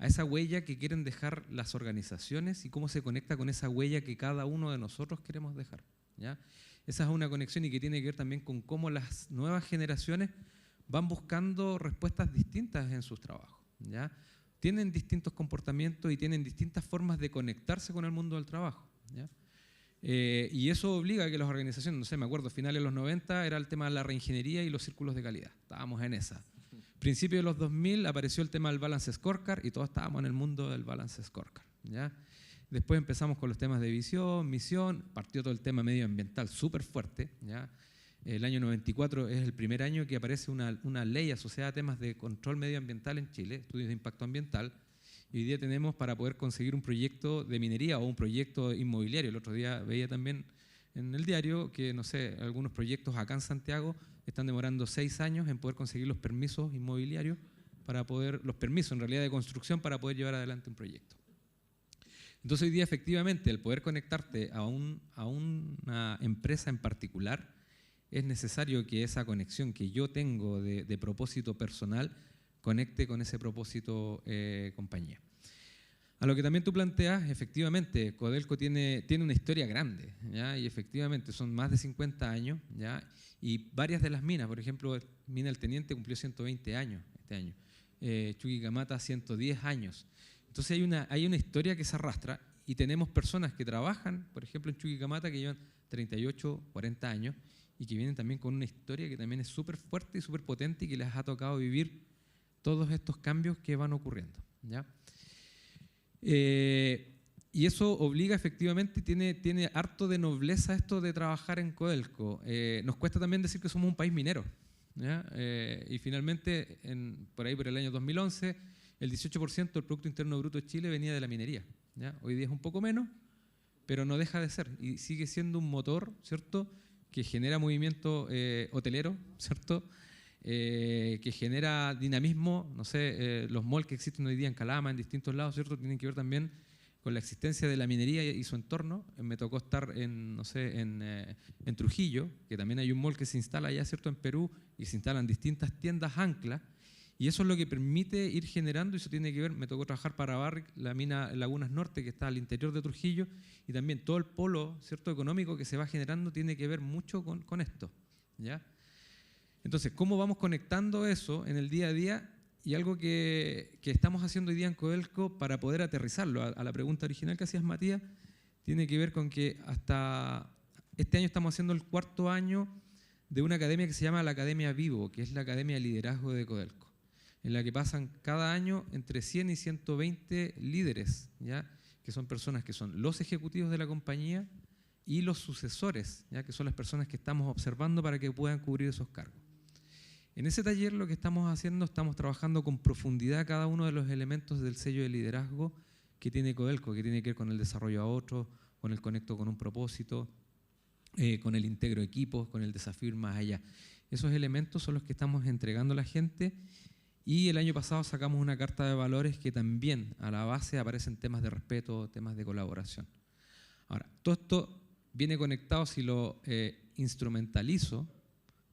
Speaker 5: esa huella que quieren dejar las organizaciones y cómo se conecta con esa huella que cada uno de nosotros queremos dejar. ¿Ya? Esa es una conexión y que tiene que ver también con cómo las nuevas generaciones van buscando respuestas distintas en sus trabajos. ¿Ya? Tienen distintos comportamientos y tienen distintas formas de conectarse con el mundo del trabajo. ¿Ya? Y eso obliga a que las organizaciones, no sé, me acuerdo, finales de los 90 era el tema de la reingeniería y los círculos de calidad. Estábamos en esa. Principios de los 2000 apareció el tema del Balance Scorecard y todos estábamos en el mundo del Balance Scorecard. ¿Ya? Después empezamos con los temas de visión, misión, partió todo el tema medioambiental súper fuerte. ¿Ya? El año 94 es el primer año que aparece una ley asociada a temas de control medioambiental en Chile, estudios de impacto ambiental, y hoy día tenemos para poder conseguir un proyecto de minería o un proyecto inmobiliario. El otro día veía también en el diario que, no sé, algunos proyectos acá en Santiago están demorando 6 años en poder conseguir los permisos inmobiliarios, los permisos en realidad de construcción para poder llevar adelante un proyecto. Entonces hoy día efectivamente el poder conectarte a una empresa en particular, es necesario que esa conexión que yo tengo de propósito personal conecte con ese propósito compañía. A lo que también tú planteas, efectivamente, Codelco tiene una historia grande, ¿ya? Y efectivamente son más de 50 años, ¿ya? Y varias de las minas, por ejemplo, Mina El Teniente cumplió 120 años este año, Chuquicamata 110 años. Entonces hay una historia que se arrastra y tenemos personas que trabajan, por ejemplo, en Chuquicamata que llevan 38, 40 años y que vienen también con una historia que también es súper fuerte y súper potente y que les ha tocado vivir todos estos cambios que van ocurriendo. ¿Ya? Y eso obliga efectivamente, tiene harto de nobleza esto de trabajar en Codelco. Nos cuesta también decir que somos un país minero. ¿Ya? Y finalmente, por ahí por el año 2011, el 18% del Producto Interno Bruto de Chile venía de la minería. ¿ya? Hoy día es un poco menos, pero no deja de ser y sigue siendo un motor, ¿cierto?, que genera movimiento hotelero, ¿cierto?, que genera dinamismo. No sé, los malls que existen hoy día en Calama, en distintos lados, ¿cierto?, tienen que ver también con la existencia de la minería y su entorno. Me tocó estar en, no sé, en Trujillo, que también hay un mall que se instala allá, ¿cierto?, en Perú, y se instalan distintas tiendas ancla, y eso es lo que permite ir generando, y eso tiene que ver, me tocó trabajar para Barrick, la mina Lagunas Norte, que está al interior de Trujillo, y también todo el polo, ¿cierto?, económico que se va generando tiene que ver mucho con esto, ¿ya? Entonces, ¿cómo vamos conectando eso en el día a día? Y algo que estamos haciendo hoy día en Codelco para poder aterrizarlo a la pregunta original que hacías, Matías, tiene que ver con que hasta este año estamos haciendo el 4º año de una academia que se llama la Academia Vivo, que es la Academia de Liderazgo de Codelco, en la que pasan cada año entre 100 y 120 líderes, ¿ya?, que son personas que son los ejecutivos de la compañía y los sucesores, ¿ya?, que son las personas que estamos observando para que puedan cubrir esos cargos. En ese taller lo que estamos haciendo, estamos trabajando con profundidad cada uno de los elementos del sello de liderazgo que tiene Codelco, que tiene que ver con el desarrollo a otros, con el conecto con un propósito, con el integro equipos, con el desafío ir más allá. Esos elementos son los que estamos entregando a la gente, y el año pasado sacamos una carta de valores que también a la base aparecen temas de respeto, temas de colaboración. Ahora, todo esto viene conectado, si lo instrumentalizo.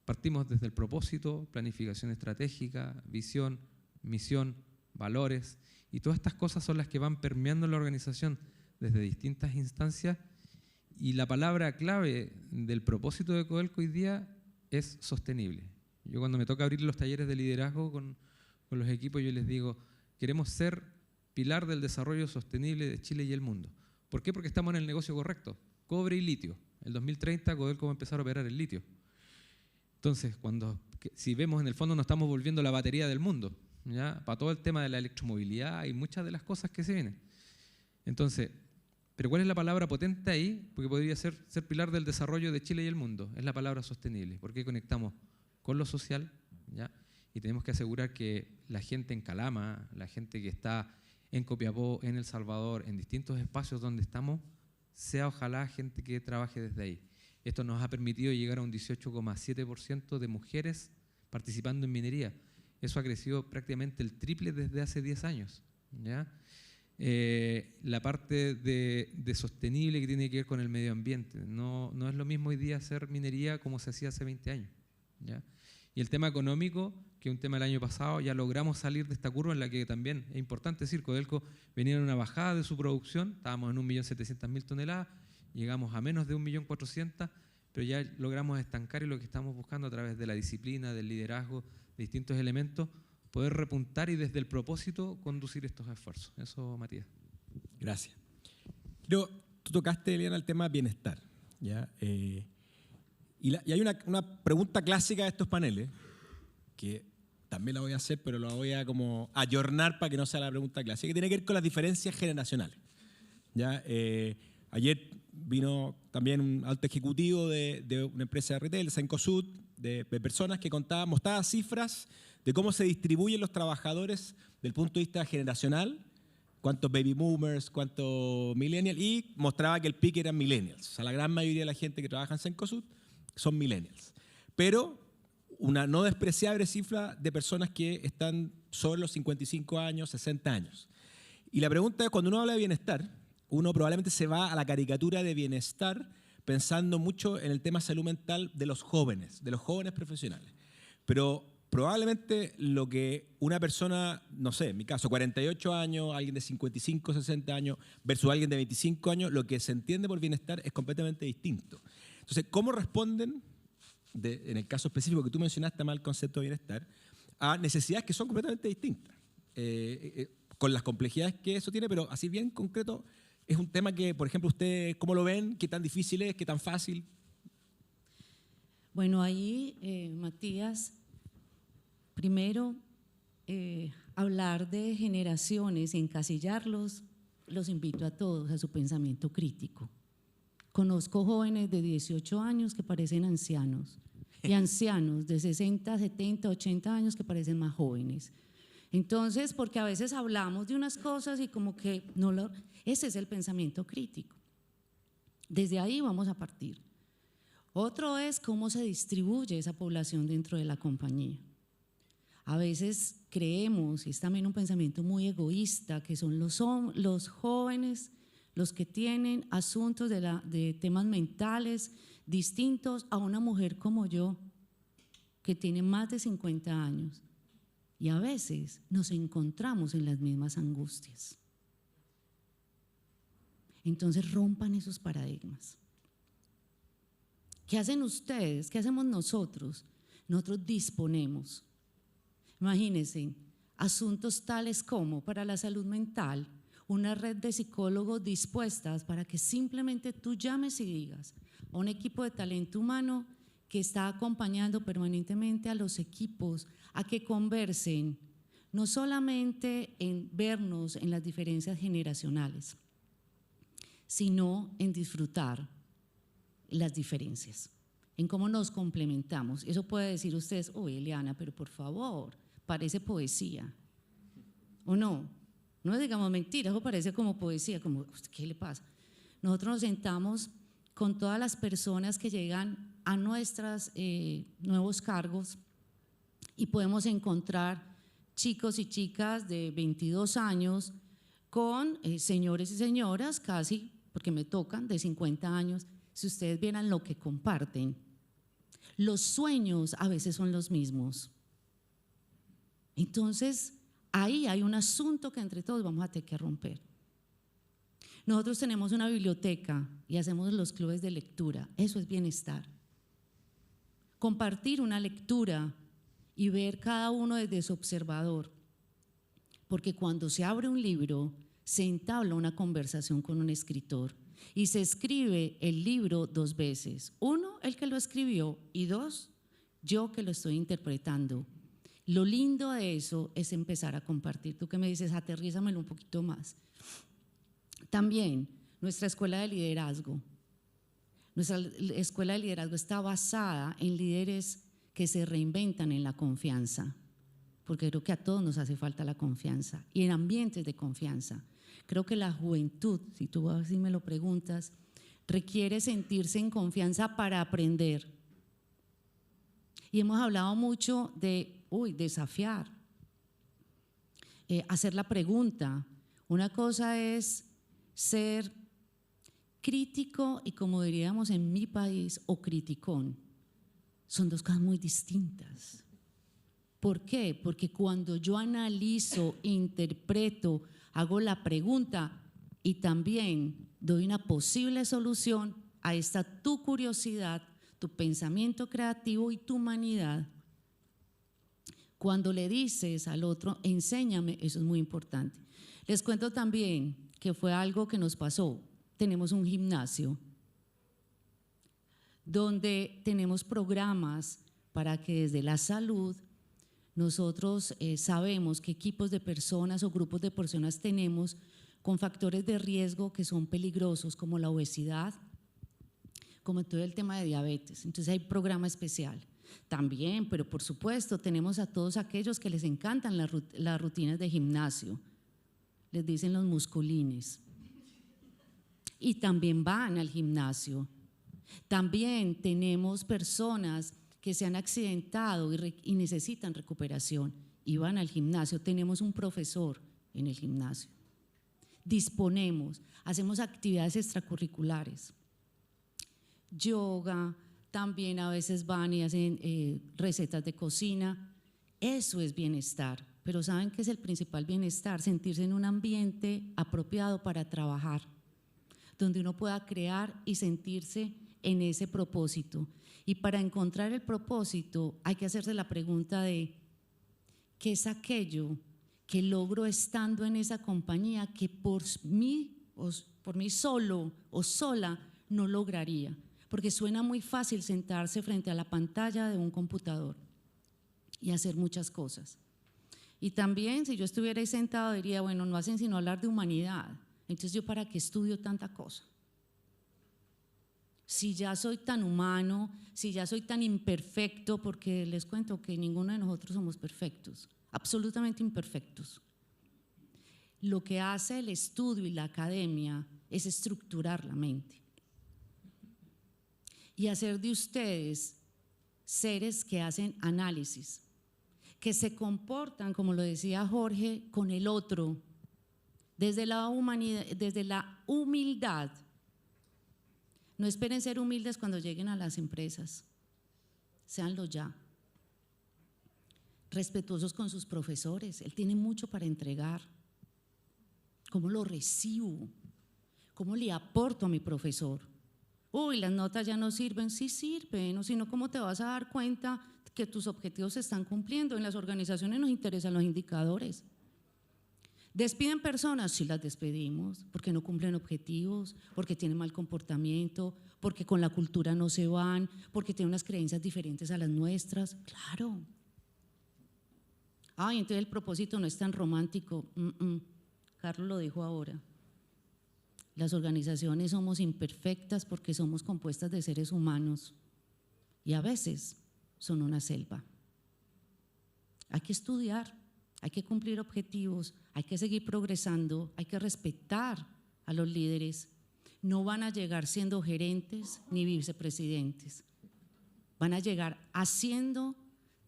Speaker 5: Partimos desde el propósito, planificación estratégica, visión, misión, valores, y todas estas cosas son las que van permeando la organización desde distintas instancias, y la palabra clave del propósito de Codelco hoy día es sostenible. Yo cuando me toca abrir los talleres de liderazgo con los equipos, yo les digo, queremos ser pilar del desarrollo sostenible de Chile y el mundo. ¿Por qué? Porque estamos en el negocio correcto, cobre y litio. En el 2030 Codelco va a empezar a operar el litio. Entonces, si vemos, en el fondo nos estamos volviendo la batería del mundo, ¿ya?, para todo el tema de la electromovilidad y muchas de las cosas que se vienen. Entonces, ¿pero cuál es la palabra potente ahí? Porque podría ser pilar del desarrollo de Chile y el mundo. Es la palabra sostenible, porque conectamos con lo social, ¿ya?, y tenemos que asegurar que la gente en Calama, la gente que está en Copiapó, en El Salvador, en distintos espacios donde estamos, sea ojalá gente que trabaje desde ahí. Esto nos ha permitido llegar a un 18,7% de mujeres participando en minería. Eso ha crecido prácticamente el triple desde hace 10 años, ¿ya? La parte de sostenible que tiene que ver con el medio ambiente. No es lo mismo hoy día hacer minería como se hacía hace 20 años, ¿ya? Y el tema económico, que es un tema del año pasado, ya logramos salir de esta curva en la que también es importante decir, Codelco venía en una bajada de su producción, estábamos en 1.700.000 toneladas, llegamos a menos de 1.400.000, pero ya logramos estancar, y lo que estamos buscando a través de la disciplina, del liderazgo, de distintos elementos, poder repuntar y desde el propósito conducir estos esfuerzos. Eso, Matías.
Speaker 1: Gracias. Tú tocaste, Eliana, el tema bienestar, ¿ya? Y hay una pregunta clásica de estos paneles, que también la voy a hacer, pero la voy a como ayornar para que no sea la pregunta clásica, que tiene que ver con las diferencias generacionales, ¿ya? Ayer vino también un alto ejecutivo de una empresa de retail, de Cencosud, de personas que mostraba cifras de cómo se distribuyen los trabajadores del punto de vista generacional, cuántos baby boomers, cuántos millennials, y mostraba que el pick eran millennials. O sea, la gran mayoría de la gente que trabaja en Cencosud son millennials. Pero una no despreciable cifra de personas que están sobre los 55 años, 60 años. Y la pregunta es, cuando uno habla de bienestar, uno probablemente se va a la caricatura de bienestar pensando mucho en el tema salud mental de los jóvenes profesionales. Pero probablemente lo que una persona, no sé, en mi caso, 48 años, alguien de 55, 60 años, versus alguien de 25 años, lo que se entiende por bienestar es completamente distinto. Entonces, ¿cómo responden, en el caso específico que tú mencionaste mal el concepto de bienestar, a necesidades que son completamente distintas? Con las complejidades que eso tiene, pero así bien concreto, es un tema que, por ejemplo, ustedes, ¿cómo lo ven? ¿Qué tan difícil es? ¿Qué tan fácil?
Speaker 2: Bueno, ahí, Matías, primero, hablar de generaciones, encasillarlos, los invito a todos a su pensamiento crítico. Conozco jóvenes de 18 años que parecen ancianos y ancianos de 60, 70, 80 años que parecen más jóvenes. Entonces, porque a veces hablamos de unas cosas y como que no lo… Ese es el pensamiento crítico. Desde ahí vamos a partir. Otro es cómo se distribuye esa población dentro de la compañía. A veces creemos, y es también un pensamiento muy egoísta, que son los jóvenes los que tienen asuntos de temas mentales distintos a una mujer como yo, que tiene más de 50 años. Y a veces nos encontramos en las mismas angustias. Entonces rompan esos paradigmas. ¿Qué hacen ustedes? ¿Qué hacemos nosotros? Nosotros disponemos. Imagínense, asuntos tales como para la salud mental, una red de psicólogos dispuestas para que simplemente tú llames y digas a un equipo de talento humano que está acompañando permanentemente a los equipos a que conversen, no solamente en vernos en las diferencias generacionales, sino en disfrutar las diferencias, en cómo nos complementamos. Eso puede decir ustedes, uy, Eliana, pero por favor, parece poesía. ¿O no? No digamos mentiras, eso parece como poesía, como, ¿qué le pasa? Nosotros nos sentamos con todas las personas que llegan a nuestros nuevos cargos y podemos encontrar chicos y chicas de 22 años con señores y señoras casi, porque me tocan, de 50 años. Si ustedes vieran lo que comparten, los sueños a veces son los mismos. Entonces, ahí hay un asunto que entre todos vamos a tener que romper. Nosotros tenemos una biblioteca y hacemos los clubes de lectura, eso es bienestar. Compartir una lectura y ver cada uno desde su observador, porque cuando se abre un libro, se entabla una conversación con un escritor y se escribe el libro 2 veces. 1, el que lo escribió, y 2, yo que lo estoy interpretando. Lo lindo de eso es empezar a compartir. Tú que me dices, aterrízamelo un poquito más. También nuestra escuela de liderazgo. Nuestra escuela de liderazgo está basada en líderes que se reinventan en la confianza, porque creo que a todos nos hace falta la confianza y en ambientes de confianza. Creo que la juventud, si tú así me lo preguntas, requiere sentirse en confianza para aprender. Y hemos hablado mucho de desafiar, hacer la pregunta. Una cosa es ser crítico y, como diríamos en mi país, o criticón. Son 2 cosas muy distintas. ¿Por qué? Porque cuando yo analizo, interpreto, hago la pregunta y también doy una posible solución, ahí está tu curiosidad, tu pensamiento creativo y tu humanidad. Cuando le dices al otro, enséñame, eso es muy importante. Les cuento también que fue algo que nos pasó. Tenemos un gimnasio donde tenemos programas para que desde la salud nosotros sabemos qué equipos de personas o grupos de personas tenemos con factores de riesgo que son peligrosos, como la obesidad, como todo el tema de diabetes. Entonces hay programa especial. También, pero por supuesto, tenemos a todos aquellos que les encantan las rutinas de gimnasio, les dicen los musculines, y también van al gimnasio. También tenemos personas que se han accidentado y necesitan recuperación y van al gimnasio. Tenemos un profesor en el gimnasio. Disponemos, hacemos actividades extracurriculares, yoga. También a veces van y hacen recetas de cocina. Eso es bienestar. Pero ¿saben qué es el principal bienestar? Sentirse en un ambiente apropiado para trabajar, donde uno pueda crear y sentirse en ese propósito. Y para encontrar el propósito hay que hacerse la pregunta de ¿qué es aquello que logro estando en esa compañía que por mí solo o sola no lograría? Porque suena muy fácil sentarse frente a la pantalla de un computador y hacer muchas cosas. Y también, si yo estuviera ahí sentado, diría, bueno, no hacen sino hablar de humanidad. Entonces, ¿yo para qué estudio tanta cosa? Si ya soy tan humano, si ya soy tan imperfecto, porque les cuento que ninguno de nosotros somos perfectos. absolutamente imperfectos. Lo que hace el estudio y la academia es estructurar la mente y hacer de ustedes seres que hacen análisis, que se comportan, como lo decía Jorge, con el otro, desde la humanidad, desde la humildad. No esperen ser humildes cuando lleguen a las empresas, séanlo ya. Respetuosos con sus profesores, él tiene mucho para entregar. ¿Cómo lo recibo? ¿Cómo le aporto a mi profesor? Uy, las notas ya no sirven. Sí sirven, o si no, ¿cómo te vas a dar cuenta que tus objetivos se están cumpliendo? En las organizaciones nos interesan los indicadores. ¿Despiden personas? Sí, las despedimos, porque no cumplen objetivos, porque tienen mal comportamiento, porque con la cultura no se van, porque tienen unas creencias diferentes a las nuestras. Claro. Ay, entonces el propósito no es tan romántico. Carlos lo dijo ahora. Las organizaciones somos imperfectas porque somos compuestas de seres humanos y a veces son una selva. Hay que estudiar, hay que cumplir objetivos, hay que seguir progresando, hay que respetar a los líderes. No van a llegar siendo gerentes ni vicepresidentes, van a llegar haciendo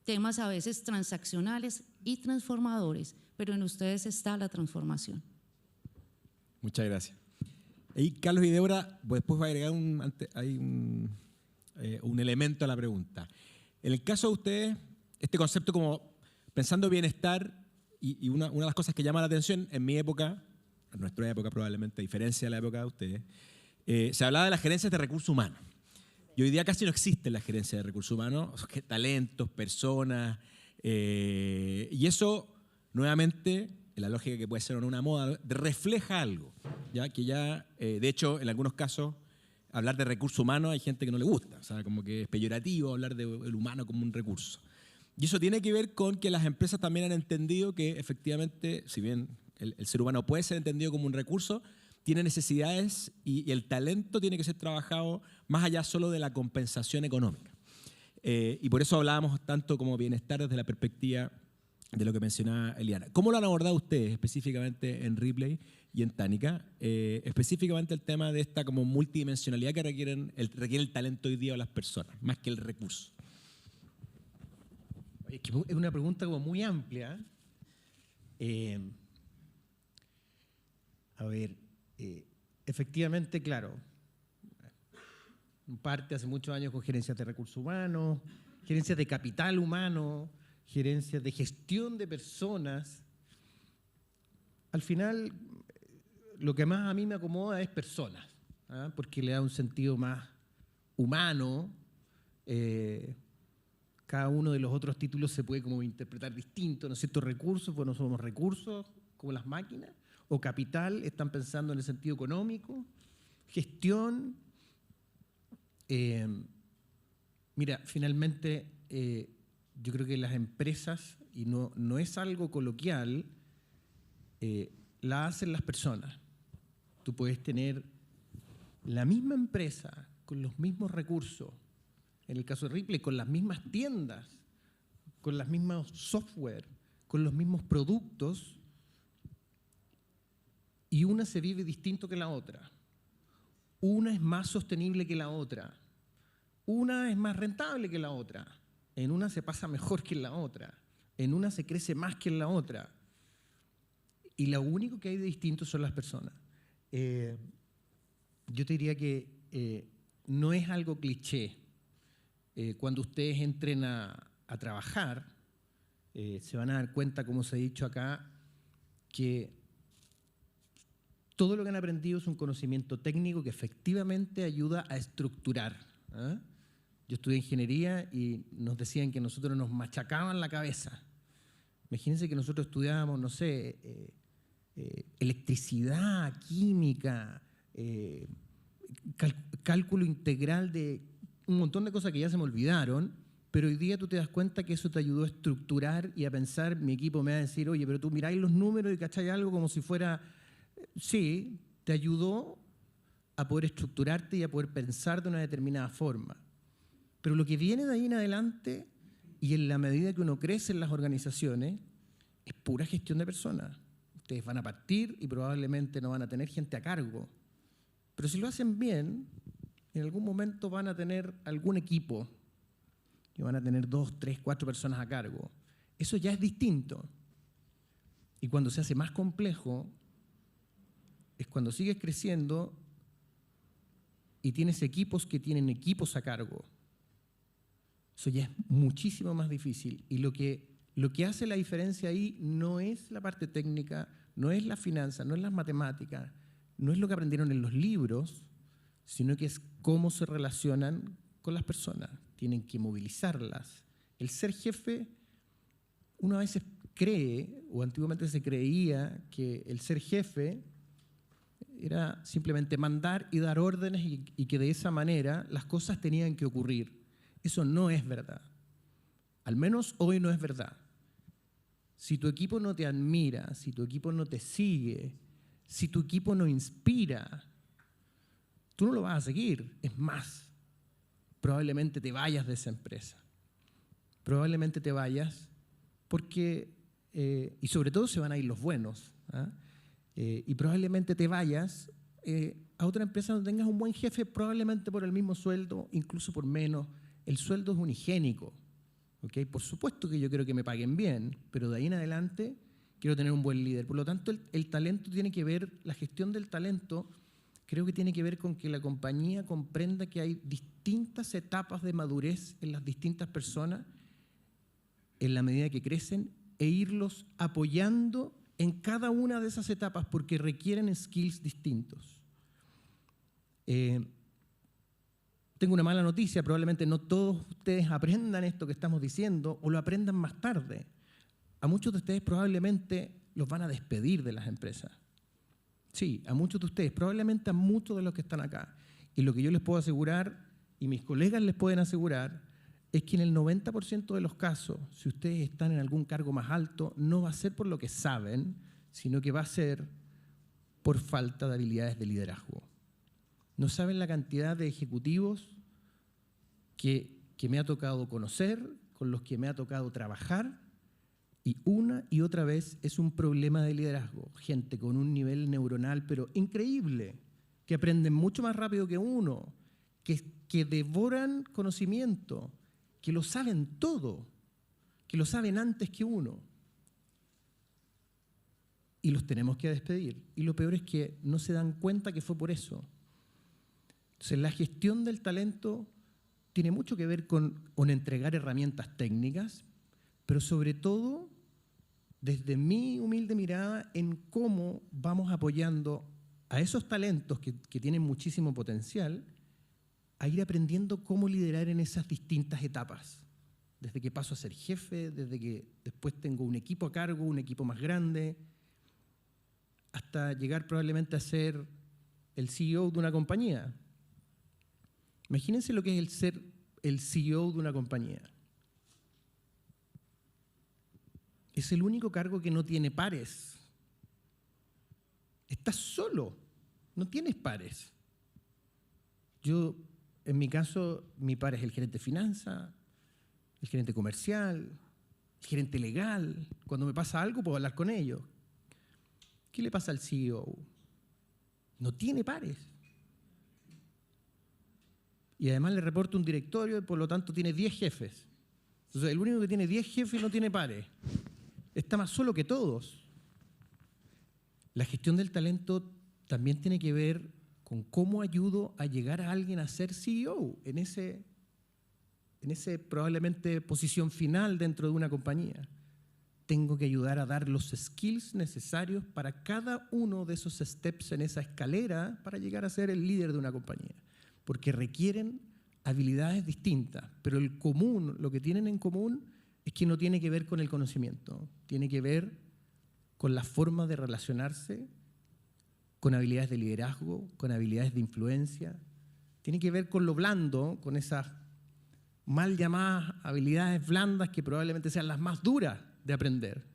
Speaker 2: temas a veces transaccionales y transformadores, pero en ustedes está la transformación.
Speaker 1: Muchas gracias. Y Carlos y Débora, pues después va a agregar un elemento a la pregunta. En el caso de ustedes, este concepto como pensando bienestar, y una de las cosas que llama la atención en mi época, en nuestra época probablemente, a diferencia de la época de ustedes, se hablaba de las gerencias de recursos humanos. Y hoy día casi no existe la gerencia de recursos humanos, talentos, personas, y eso nuevamente, en la lógica que puede ser o no una moda, refleja algo, ¿ya? Que ya, de hecho, en algunos casos, hablar de recursos humanos hay gente que no le gusta, o sea, como que es peyorativo hablar del humano como un recurso. Y eso tiene que ver con que las empresas también han entendido que efectivamente, si bien el ser humano puede ser entendido como un recurso, tiene necesidades y el talento tiene que ser trabajado más allá solo de la compensación económica. Y por eso hablábamos tanto como bienestar desde la perspectiva de lo que mencionaba Eliana. ¿Cómo lo han abordado ustedes específicamente en Ripley y en Tánica? Específicamente el tema de esta como multidimensionalidad que requiere el talento hoy día de las personas, más que el recurso.
Speaker 3: Es que es una pregunta como muy amplia. Efectivamente, claro, parte hace muchos años con gerencias de recursos humanos, gerencias de capital humano, gerencias de gestión de personas. Al final, lo que más a mí me acomoda es personas, ¿ah? Porque le da un sentido más humano. Cada uno de los otros títulos se puede como interpretar distinto, ¿no es cierto? Recursos, bueno, somos recursos como las máquinas, o capital, están pensando en el sentido económico, gestión. Mira, finalmente yo creo que las empresas, y no es algo coloquial, la hacen las personas. Tú puedes tener la misma empresa con los mismos recursos, en el caso de Ripley, con las mismas tiendas, con los mismos software, con los mismos productos, y una se vive distinto que la otra. Una es más sostenible que la otra. Una es más rentable que la otra. En una se pasa mejor que en la otra. En una se crece más que en la otra. Y lo único que hay de distinto son las personas. Yo te diría que no es algo cliché. Cuando ustedes entren a trabajar, se van a dar cuenta, como se ha dicho acá, que todo lo que han aprendido es un conocimiento técnico que efectivamente ayuda a estructurar. Yo estudié ingeniería y nos decían que nosotros nos machacaban la cabeza. Imagínense que nosotros estudiábamos, no sé, electricidad, química, cálculo integral de un montón de cosas que ya se me olvidaron, pero hoy día tú te das cuenta que eso te ayudó a estructurar y a pensar. Mi equipo me va a decir, oye, pero tú miráis los números y cacháis algo como si fuera... Sí, te ayudó a poder estructurarte y a poder pensar de una determinada forma. Pero lo que viene de ahí en adelante, y en la medida que uno crece en las organizaciones, es pura gestión de personas. Ustedes van a partir y probablemente no van a tener gente a cargo. Pero si lo hacen bien, en algún momento van a tener algún equipo y van a tener 2, 3, 4 personas a cargo. Eso ya es distinto. Y cuando se hace más complejo, es cuando sigues creciendo y tienes equipos que tienen equipos a cargo. Eso ya es muchísimo más difícil. Y lo que hace la diferencia ahí no es la parte técnica, no es la finanza, no es las matemáticas, no es lo que aprendieron en los libros, sino que es cómo se relacionan con las personas. Tienen que movilizarlas. El ser jefe, uno a veces cree, o antiguamente se creía, que el ser jefe era simplemente mandar y dar órdenes y que de esa manera las cosas tenían que ocurrir. Eso no es verdad. Al menos hoy no es verdad. Si tu equipo no te admira, si tu equipo no te sigue, si tu equipo no inspira, tú no lo vas a seguir. Es más, probablemente te vayas de esa empresa. Probablemente te vayas porque, y sobre todo se van a ir los buenos, ¿ah? Y probablemente te vayas a otra empresa donde tengas un buen jefe, probablemente por el mismo sueldo, incluso por menos. El sueldo es unigénico, ¿okay? Por supuesto que yo quiero que me paguen bien, pero de ahí en adelante quiero tener un buen líder. Por lo tanto, el talento tiene que ver, la gestión del talento creo que tiene que ver con que la compañía comprenda que hay distintas etapas de madurez en las distintas personas en la medida que crecen e irlos apoyando en cada una de esas etapas porque requieren skills distintos. Tengo una mala noticia, probablemente no todos ustedes aprendan esto que estamos diciendo o lo aprendan más tarde. A muchos de ustedes probablemente los van a despedir de las empresas. Sí, a muchos de ustedes, probablemente a muchos de los que están acá. Y lo que yo les puedo asegurar, y mis colegas les pueden asegurar, es que en el 90% de los casos, si ustedes están en algún cargo más alto, no va a ser por lo que saben, sino que va a ser por falta de habilidades de liderazgo. No saben la cantidad de ejecutivos que me ha tocado conocer, con los que me ha tocado trabajar, y una y otra vez es un problema de liderazgo. Gente con un nivel neuronal pero increíble, que aprenden mucho más rápido que uno, que devoran conocimiento, que lo saben todo, que lo saben antes que uno. Y los tenemos que despedir. Y lo peor es que no se dan cuenta que fue por eso. Entonces, la gestión del talento tiene mucho que ver con entregar herramientas técnicas, pero sobre todo, desde mi humilde mirada, en cómo vamos apoyando a esos talentos que tienen muchísimo potencial, a ir aprendiendo cómo liderar en esas distintas etapas. Desde que paso a ser jefe, desde que después tengo un equipo a cargo, un equipo más grande, hasta llegar probablemente a ser el CEO de una compañía. Imagínense lo que es el ser el CEO de una compañía. Es el único cargo que no tiene pares. Estás solo, no tienes pares. Yo, en mi caso, mi par es el gerente de finanzas, el gerente comercial, el gerente legal. Cuando me pasa algo, puedo hablar con ellos. ¿Qué le pasa al CEO? No tiene pares. Y además le reporta un directorio y por lo tanto tiene 10 jefes. Entonces, el único que tiene 10 jefes no tiene pares. Está más solo que todos. La gestión del talento también tiene que ver con cómo ayudo a llegar a alguien a ser CEO en ese probablemente posición final dentro de una compañía. Tengo que ayudar a dar los skills necesarios para cada uno de esos steps en esa escalera para llegar a ser el líder de una compañía. Porque requieren habilidades distintas, pero el común, lo que tienen en común es que no tiene que ver con el conocimiento, tiene que ver con la forma de relacionarse, con habilidades de liderazgo, con habilidades de influencia, tiene que ver con lo blando, con esas mal llamadas habilidades blandas que probablemente sean las más duras de aprender.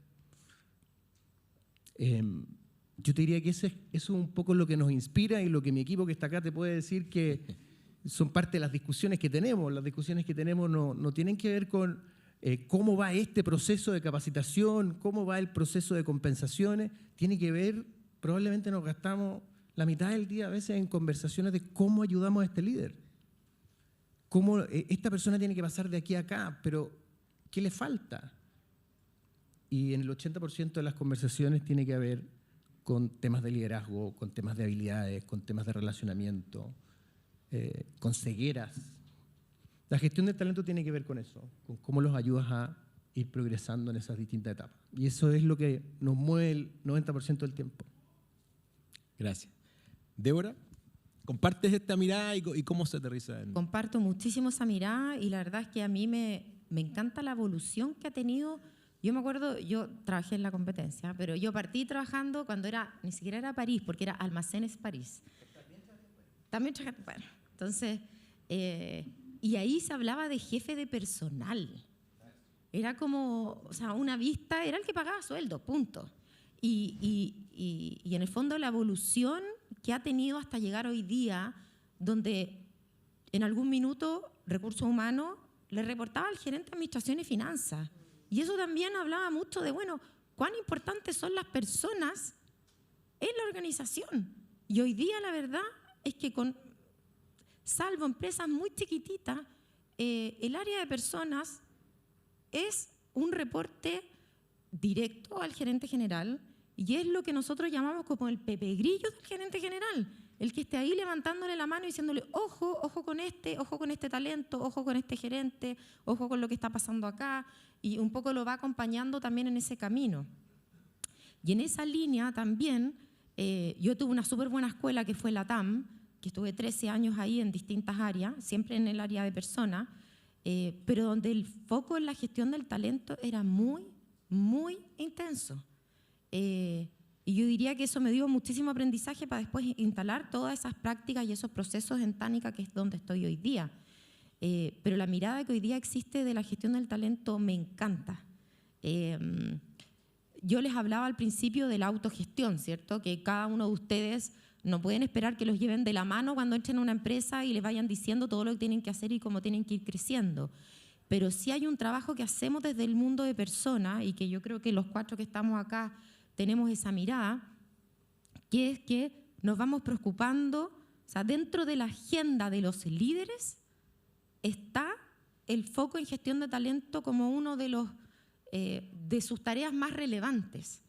Speaker 3: Yo te diría que eso es un poco lo que nos inspira y lo que mi equipo que está acá te puede decir que son parte de las discusiones que tenemos. Las discusiones que tenemos no tienen que ver con cómo va este proceso de capacitación, cómo va el proceso de compensaciones, tiene que ver, probablemente nos gastamos la mitad del día a veces en conversaciones de cómo ayudamos a este líder. Cómo esta persona tiene que pasar de aquí a acá, pero ¿qué le falta? Y en el 80% de las conversaciones tiene que ver con temas de liderazgo, con temas de habilidades, con temas de relacionamiento, con cegueras. La gestión del talento tiene que ver con eso, con cómo los ayudas a ir progresando en esas distintas etapas. Y eso es lo que nos mueve el 90% del tiempo.
Speaker 1: Gracias. Débora, ¿compartes esta mirada y cómo se aterriza en...?
Speaker 4: Comparto muchísimo esa mirada y la verdad es que a mí me encanta la evolución que ha tenido. Yo me acuerdo, yo trabajé en la competencia, pero yo partí trabajando cuando ni siquiera era París, porque era Almacenes París. También trabajé, bueno, entonces, y ahí se hablaba de jefe de personal. Era como, o sea, una vista, era el que pagaba sueldo, punto. Y en el fondo la evolución que ha tenido hasta llegar hoy día, donde en algún minuto Recursos Humanos le reportaba al gerente de Administración y Finanzas. Y eso también hablaba mucho de, bueno, cuán importantes son las personas en la organización. Y hoy día la verdad es que salvo empresas muy chiquititas, el área de personas es un reporte directo al gerente general y es lo que nosotros llamamos como el Pepe Grillo del gerente general, el que esté ahí levantándole la mano y diciéndole ojo con este talento, ojo con este gerente, ojo con lo que está pasando acá, y un poco lo va acompañando también en ese camino. Y en esa línea también, yo tuve una súper buena escuela que fue la TAM, que estuve 13 años ahí en distintas áreas, siempre en el área de personas, pero donde el foco en la gestión del talento era muy, muy intenso. Y yo diría que eso me dio muchísimo aprendizaje para después instalar todas esas prácticas y esos procesos en Tánica, que es donde estoy hoy día. Pero la mirada que hoy día existe de la gestión del talento me encanta. Yo les hablaba al principio de la autogestión, ¿cierto? Que cada uno de ustedes no pueden esperar que los lleven de la mano cuando entren a una empresa y les vayan diciendo todo lo que tienen que hacer y cómo tienen que ir creciendo. Pero sí hay un trabajo que hacemos desde el mundo de personas y que yo creo que los 4 que estamos acá tenemos esa mirada, que es que nos vamos preocupando, o sea, dentro de la agenda de los líderes está el foco en gestión de talento como uno de sus tareas más relevantes.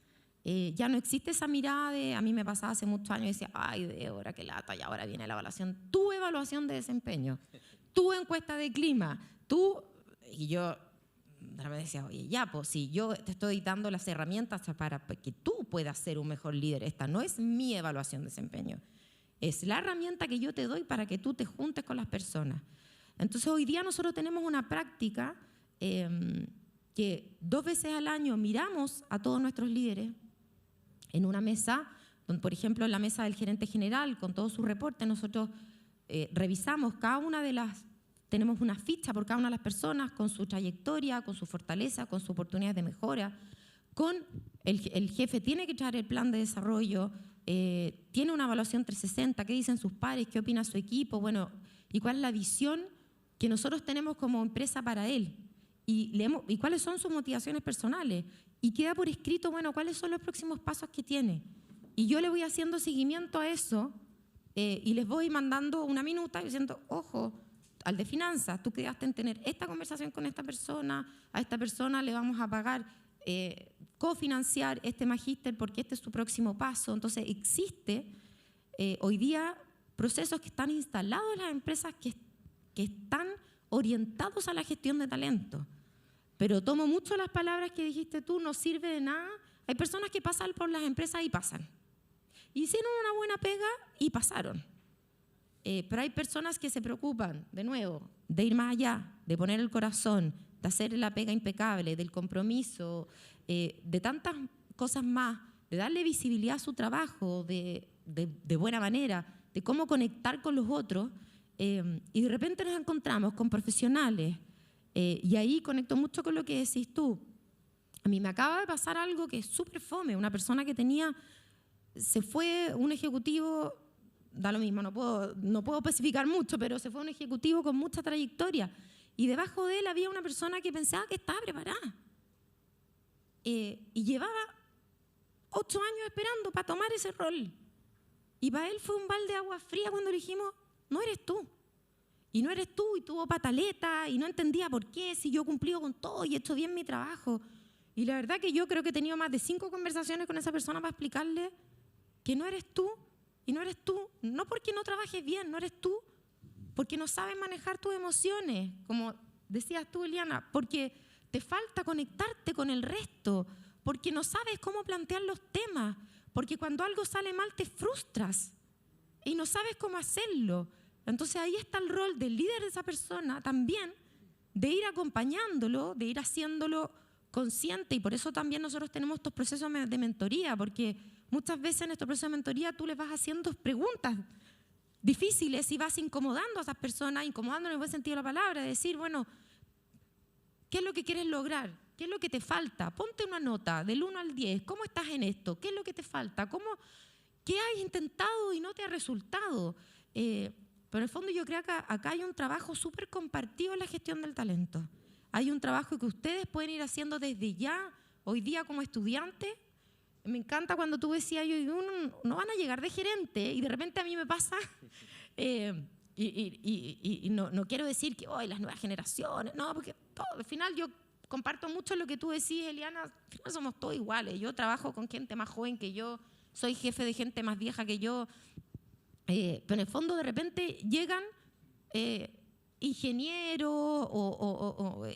Speaker 4: Ya no existe esa mirada de, a mí me pasaba hace muchos años y decía, ay, Débora, qué lata, y ahora viene la evaluación. Tu evaluación de desempeño, tu encuesta de clima, y yo de repente decía, oye, ya, pues si yo te estoy dando las herramientas para que tú puedas ser un mejor líder, esta no es mi evaluación de desempeño, es la herramienta que yo te doy para que tú te juntes con las personas. Entonces hoy día nosotros tenemos una práctica que 2 veces al año miramos a todos nuestros líderes en una mesa, donde, por ejemplo, en la mesa del gerente general, con todos sus reportes, nosotros revisamos cada una de las, tenemos una ficha por cada una de las personas, con su trayectoria, con su fortaleza, con sus oportunidades de mejora, con el jefe tiene que traer el plan de desarrollo, tiene una evaluación 360, qué dicen sus pares, qué opina su equipo, bueno, y cuál es la visión que nosotros tenemos como empresa para él, y cuáles son sus motivaciones personales, y queda por escrito, bueno, cuáles son los próximos pasos que tiene. Y yo le voy haciendo seguimiento a eso y les voy mandando una minuta diciendo, ojo, al de finanzas, tú quedaste en tener esta conversación con esta persona, a esta persona le vamos a pagar, cofinanciar este magíster porque este es su próximo paso. Entonces existe hoy día procesos que están instalados en las empresas que están orientados a la gestión de talento. Pero tomo mucho las palabras que dijiste tú, no sirve de nada. Hay personas que pasan por las empresas y pasan. Hicieron una buena pega y pasaron. Pero hay personas que se preocupan, de nuevo, de ir más allá, de poner el corazón, de hacer la pega impecable, del compromiso, de tantas cosas más, de darle visibilidad a su trabajo de buena manera, de cómo conectar con los otros. Y de repente nos encontramos con profesionales, y ahí conecto mucho con lo que decís tú. A mí me acaba de pasar algo que es súper fome, una persona que se fue un ejecutivo, da lo mismo, no puedo especificar mucho, pero se fue un ejecutivo con mucha trayectoria y debajo de él había una persona que pensaba que estaba preparada. Y llevaba 8 años esperando para tomar ese rol. Y para él fue un balde de agua fría cuando le dijimos, no eres tú. Y no eres tú, y tuvo pataleta, y no entendía por qué, si yo he cumplido con todo y he hecho bien mi trabajo. Y la verdad que yo creo que he tenido más de 5 conversaciones con esa persona para explicarle que no eres tú, y no eres tú, no porque no trabajes bien, no eres tú, porque no sabes manejar tus emociones, como decías tú, Eliana, porque te falta conectarte con el resto, porque no sabes cómo plantear los temas, porque cuando algo sale mal te frustras y no sabes cómo hacerlo. Entonces ahí está el rol del líder de esa persona también, de ir acompañándolo, de ir haciéndolo consciente, y por eso también nosotros tenemos estos procesos de mentoría, porque muchas veces en estos procesos de mentoría tú les vas haciendo preguntas difíciles y vas incomodando a esas personas, incomodando en el buen sentido de la palabra, de decir, bueno, ¿qué es lo que quieres lograr? ¿Qué es lo que te falta? Ponte una nota del 1 al 10, ¿cómo estás en esto? ¿Qué es lo que te falta? ¿Qué has intentado y no te ha resultado? Pero en el fondo yo creo que acá hay un trabajo súper compartido en la gestión del talento. Hay un trabajo que ustedes pueden ir haciendo desde ya, hoy día como estudiantes. Me encanta cuando tú decías, no van a llegar de gerente, y de repente a mí me pasa, y no quiero decir que hoy las nuevas generaciones, no, porque al final yo comparto mucho lo que tú decís, Eliana, al final somos todos iguales. Yo trabajo con gente más joven que yo, soy jefe de gente más vieja que yo, pero en el fondo de repente llegan ingenieros o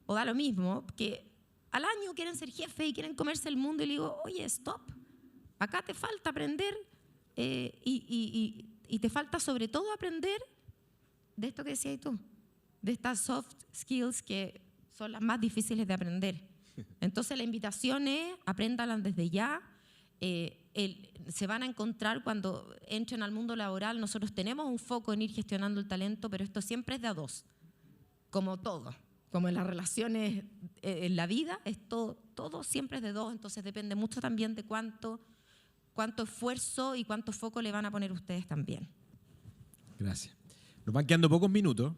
Speaker 4: da lo mismo, que al año quieren ser jefe y quieren comerse el mundo, y le digo, oye, stop, acá te falta aprender y te falta sobre todo aprender de esto que decías tú, de estas soft skills que son las más difíciles de aprender. Entonces la invitación es, apréndanlas desde ya. Se van a encontrar cuando entren al mundo laboral. Nosotros tenemos un foco en ir gestionando el talento, pero esto siempre es de a dos, como todo, como en las relaciones, en la vida, es todo siempre es de dos. Entonces depende mucho también de cuánto esfuerzo y cuánto foco le van a poner ustedes también.
Speaker 1: Gracias. Nos van quedando pocos minutos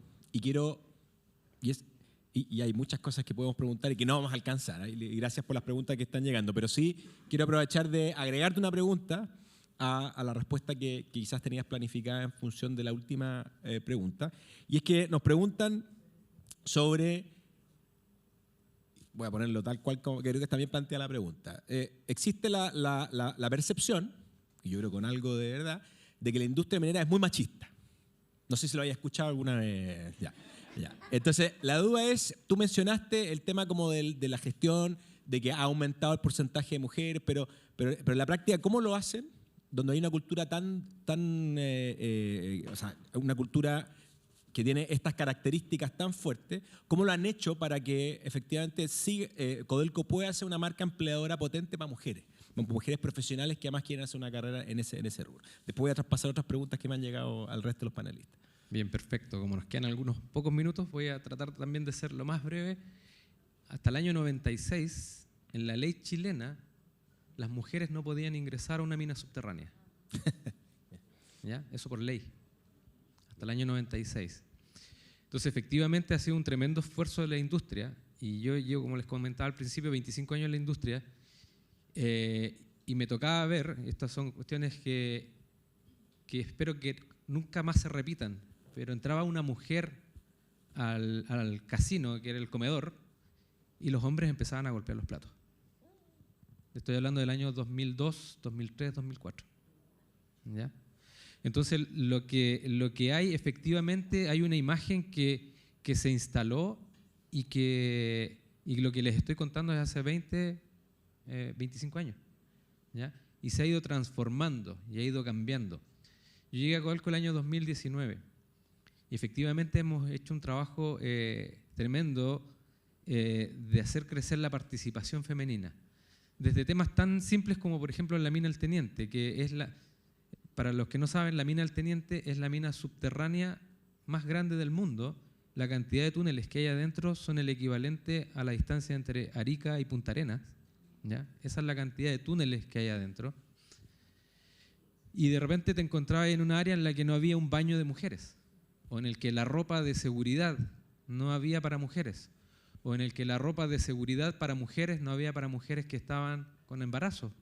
Speaker 1: y hay muchas cosas que podemos preguntar y que no vamos a alcanzar. Y gracias por las preguntas que están llegando. Pero sí quiero aprovechar de agregarte una pregunta a la respuesta que quizás tenías planificada en función de la última pregunta. Y es que nos preguntan sobre, voy a ponerlo tal cual como creo que está bien planteada la pregunta. Existe la percepción, y yo creo con algo de verdad, de que la industria minera es muy machista. No sé si lo hayas escuchado alguna vez. Ya. Entonces, la duda es, tú mencionaste el tema como de la gestión, de que ha aumentado el porcentaje de mujeres, pero en la práctica, ¿cómo lo hacen? Donde hay una cultura o sea, una cultura que tiene estas características tan fuertes, ¿cómo lo han hecho para que efectivamente Codelco pueda ser una marca empleadora potente para mujeres profesionales que además quieren hacer una carrera en ese rubro? Después voy a traspasar otras preguntas que me han llegado al resto de los panelistas.
Speaker 5: Bien, perfecto. Como nos quedan algunos pocos minutos, voy a tratar también de ser lo más breve. Hasta el año 96, en la ley chilena, las mujeres no podían ingresar a una mina subterránea. ¿Ya? Eso por ley. Hasta el año 96. Entonces, efectivamente, ha sido un tremendo esfuerzo de la industria. Y yo llevo, como les comentaba al principio, 25 años en la industria. Y me tocaba ver, estas son cuestiones que espero que nunca más se repitan, pero entraba una mujer al casino, que era el comedor, y los hombres empezaban a golpear los platos. Estoy hablando del año 2002, 2003, 2004. ¿Ya? Entonces, lo que hay, efectivamente, hay una imagen que se instaló y lo que les estoy contando es hace 25 años. ¿Ya? Y se ha ido transformando y ha ido cambiando. Yo llegué a Codelco el año 2019 y efectivamente hemos hecho un trabajo tremendo de hacer crecer la participación femenina. Desde temas tan simples como, por ejemplo, en la mina El Teniente, que es para los que no saben, la mina El Teniente es la mina subterránea más grande del mundo. La cantidad de túneles que hay adentro son el equivalente a la distancia entre Arica y Punta Arenas. ¿Ya? Esa es la cantidad de túneles que hay adentro. Y de repente te encontrabas en una área en la que no había un baño de mujeres, o en el que la ropa de seguridad no había para mujeres, o en el que la ropa de seguridad para mujeres no había para mujeres que estaban con embarazo,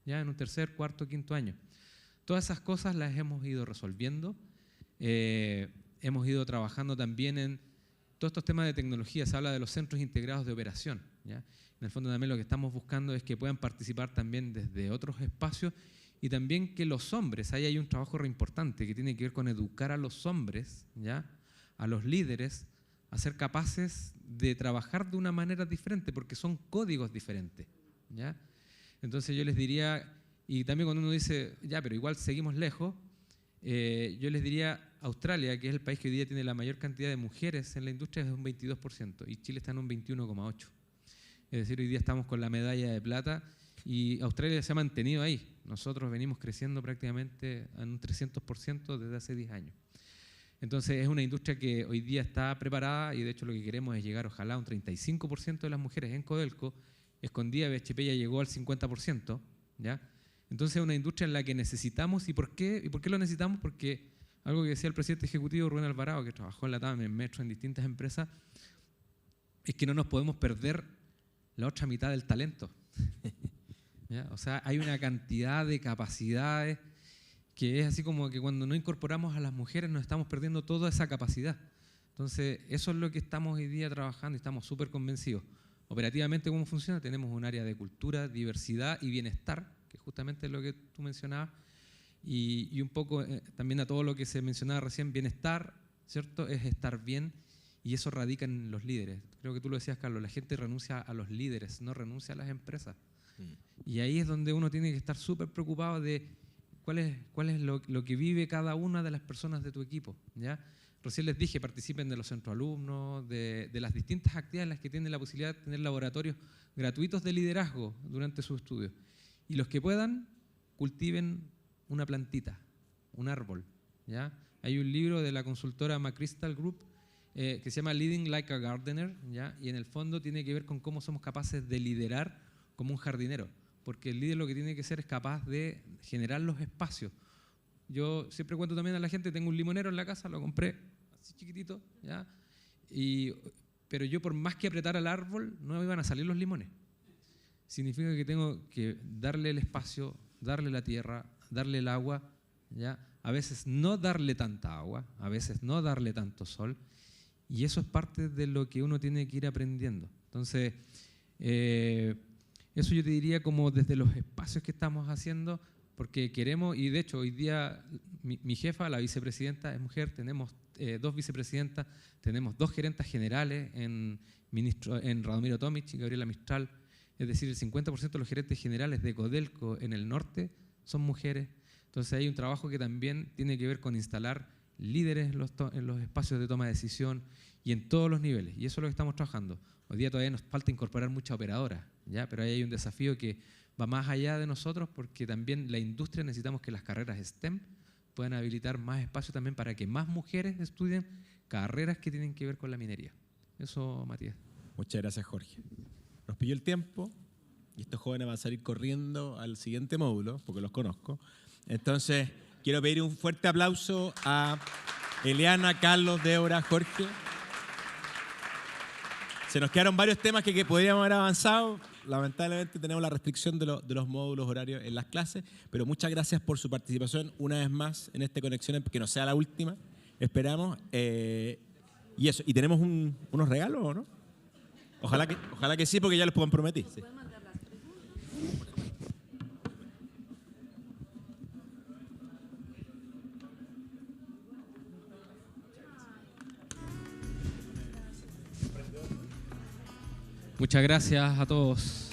Speaker 5: ya en un tercer, cuarto, quinto año. Todas esas cosas las hemos ido resolviendo. Hemos ido trabajando también en todos estos temas de tecnología. Se habla de los centros integrados de operación, ¿ya? En el fondo también lo que estamos buscando es que puedan participar también desde otros espacios y también que los hombres, ahí hay un trabajo re importante que tiene que ver con educar a los hombres, ¿ya? A los líderes, a ser capaces de trabajar de una manera diferente, porque son códigos diferentes, ¿ya? Entonces yo les diría, y también cuando uno dice, ya, pero igual seguimos lejos, yo les diría, Australia, que es el país que hoy día tiene la mayor cantidad de mujeres en la industria, es un 22%, y Chile está en un 21,8%. Es decir, hoy día estamos con la medalla de plata, y Australia se ha mantenido ahí. Nosotros venimos creciendo prácticamente en un 300% desde hace 10 años. Entonces es una industria que hoy día está preparada y de hecho lo que queremos es llegar ojalá a un 35% de las mujeres en Codelco. Escondida BHP ya llegó al 50%, ¿ya? Entonces es una industria en la que necesitamos. ¿Y por qué? ¿Y por qué lo necesitamos? Porque algo que decía el presidente ejecutivo Rubén Alvarado, que trabajó en la TAM, en Metro, en distintas empresas, es que no nos podemos perder la otra mitad del talento. ¿Ya? O sea, hay una cantidad de capacidades que es así como que cuando no incorporamos a las mujeres nos estamos perdiendo toda esa capacidad. Entonces, eso es lo que estamos hoy día trabajando y estamos súper convencidos. Operativamente, ¿cómo funciona? Tenemos un área de cultura, diversidad y bienestar, que justamente es lo que tú mencionabas, y un poco también a todo lo que se mencionaba recién, bienestar, ¿cierto? Es estar bien, y eso radica en los líderes. Creo que tú lo decías, Carlos, la gente renuncia a los líderes, no renuncia a las empresas. Y ahí es donde uno tiene que estar súper preocupado de cuál es lo que vive cada una de las personas de tu equipo, ¿ya? Recién les dije, participen de los centros alumnos, de las distintas actividades en las que tienen la posibilidad de tener laboratorios gratuitos de liderazgo durante sus estudios. Y los que puedan, cultiven una plantita, un árbol, ¿ya? Hay un libro de la consultora McChrystal Group que se llama Leading Like a Gardener, ¿ya? Y en el fondo tiene que ver con cómo somos capaces de liderar como un jardinero, porque el líder lo que tiene que ser es capaz de generar los espacios. Yo siempre cuento también a la gente, tengo un limonero en la casa, lo compré así chiquitito, ¿ya? Pero yo por más que apretara el árbol, no me iban a salir los limones. Significa que tengo que darle el espacio, darle la tierra, darle el agua, ¿ya? A veces no darle tanta agua, a veces no darle tanto sol, y eso es parte de lo que uno tiene que ir aprendiendo. Entonces, eso yo te diría como desde los espacios que estamos haciendo, porque queremos, y de hecho hoy día mi jefa, la vicepresidenta, es mujer, tenemos 2 vicepresidentas, tenemos 2 gerentas generales en Radomiro Tomic y Gabriela Mistral, es decir, el 50% de los gerentes generales de Codelco en el norte son mujeres. Entonces hay un trabajo que también tiene que ver con instalar líderes en los espacios de toma de decisión y en todos los niveles, y eso es lo que estamos trabajando. Hoy día todavía nos falta incorporar mucha operadora, ¿ya? Pero ahí hay un desafío que va más allá de nosotros, porque también la industria necesitamos que las carreras STEM puedan habilitar más espacio también para que más mujeres estudien carreras que tienen que ver con la minería. Eso, Matías.
Speaker 6: Muchas gracias, Jorge. Nos pilló el tiempo y estos jóvenes van a salir corriendo al siguiente módulo, porque los conozco. Entonces, quiero pedir un fuerte aplauso a Eliana, Carlos, Débora, Jorge. Se nos quedaron varios temas que podríamos haber avanzado. Lamentablemente tenemos la restricción de los módulos horarios en las clases, pero muchas gracias por su participación una vez más en esta conexión, que no sea la última, esperamos. Y eso, y tenemos unos regalos, ¿o no? Ojalá que sí, porque ya los comprometí. Sí.
Speaker 5: Muchas gracias a todos.